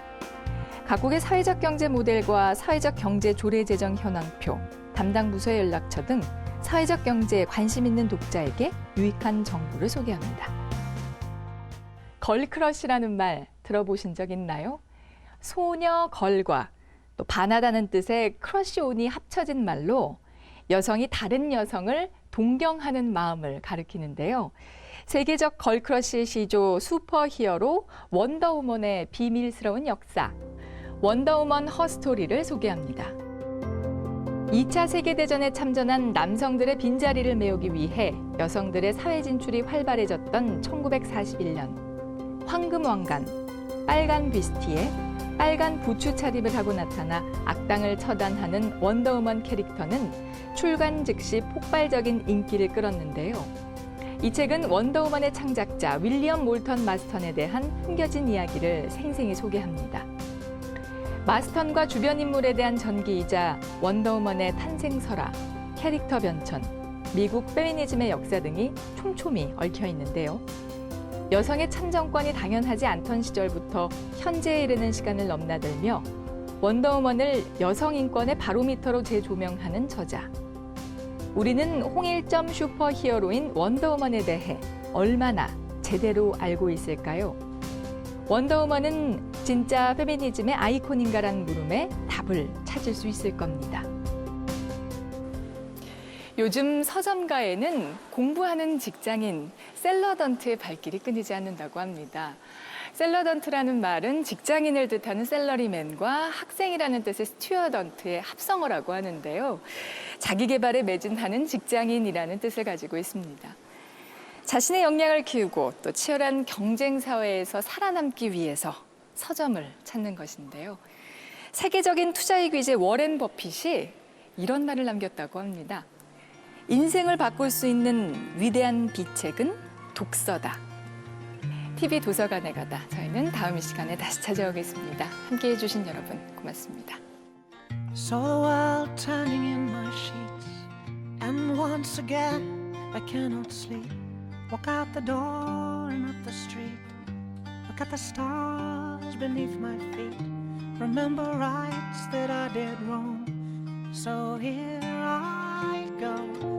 각국의 사회적 경제 모델과 사회적 경제 조례 제정 현황표, 담당 부서의 연락처 등 사회적 경제에 관심 있는 독자에게 유익한 정보를 소개합니다. 걸크러쉬라는 말 들어보신 적 있나요? 소녀 걸과 또 반하다는 뜻의 크러쉬온이 합쳐진 말로 여성이 다른 여성을 동경하는 마음을 가리키는데요. 세계적 걸크러쉬의 시조 슈퍼히어로 원더우먼의 비밀스러운 역사, 원더우먼 허스토리를 소개합니다. 2차 세계대전에 참전한 남성들의 빈자리를 메우기 위해 여성들의 사회 진출이 활발해졌던 1941년 황금왕관, 빨간 비스티에 빨간 부추 차림을 하고 나타나 악당을 처단하는 원더우먼 캐릭터는 출간 즉시 폭발적인 인기를 끌었는데요. 이 책은 원더우먼의 창작자 윌리엄 몰턴 마스턴에 대한 숨겨진 이야기를 생생히 소개합니다. 마스턴과 주변 인물에 대한 전기이자 원더우먼의 탄생 설화, 캐릭터 변천, 미국 페미니즘의 역사 등이 촘촘히 얽혀 있는데요. 여성의 참정권이 당연하지 않던 시절부터 현재에 이르는 시간을 넘나들며 원더우먼을 여성 인권의 바로미터로 재조명하는 저자. 우리는 홍일점 슈퍼히어로인 원더우먼에 대해 얼마나 제대로 알고 있을까요? 원더우먼은 진짜 페미니즘의 아이콘인가라는 물음에 답을 찾을 수 있을 겁니다. 요즘 서점가에는 공부하는 직장인 셀러던트의 발길이 끊이지 않는다고 합니다. 셀러던트라는 말은 직장인을 뜻하는 셀러리맨과 학생이라는 뜻의 스튜어던트의 합성어라고 하는데요. 자기 개발에 매진하는 직장인이라는 뜻을 가지고 있습니다. 자신의 역량을 키우고 또 치열한 경쟁 사회에서 살아남기 위해서 서점을 찾는 것인데요. 세계적인 투자의 귀재 워렌 버핏이 이런 말을 남겼다고 합니다. 인생을 바꿀 수 있는 위대한 비책은 독서다. TV 도서관에 가다. 저희는 다음 시간에 다시 찾아오겠습니다. 함께해 주신 여러분 고맙습니다. Saw the world turning in my sheets, and once again I cannot sleep. Walk out the door and up the street, look at the stars beneath my feet. Remember rights that I did wrong, so here I go.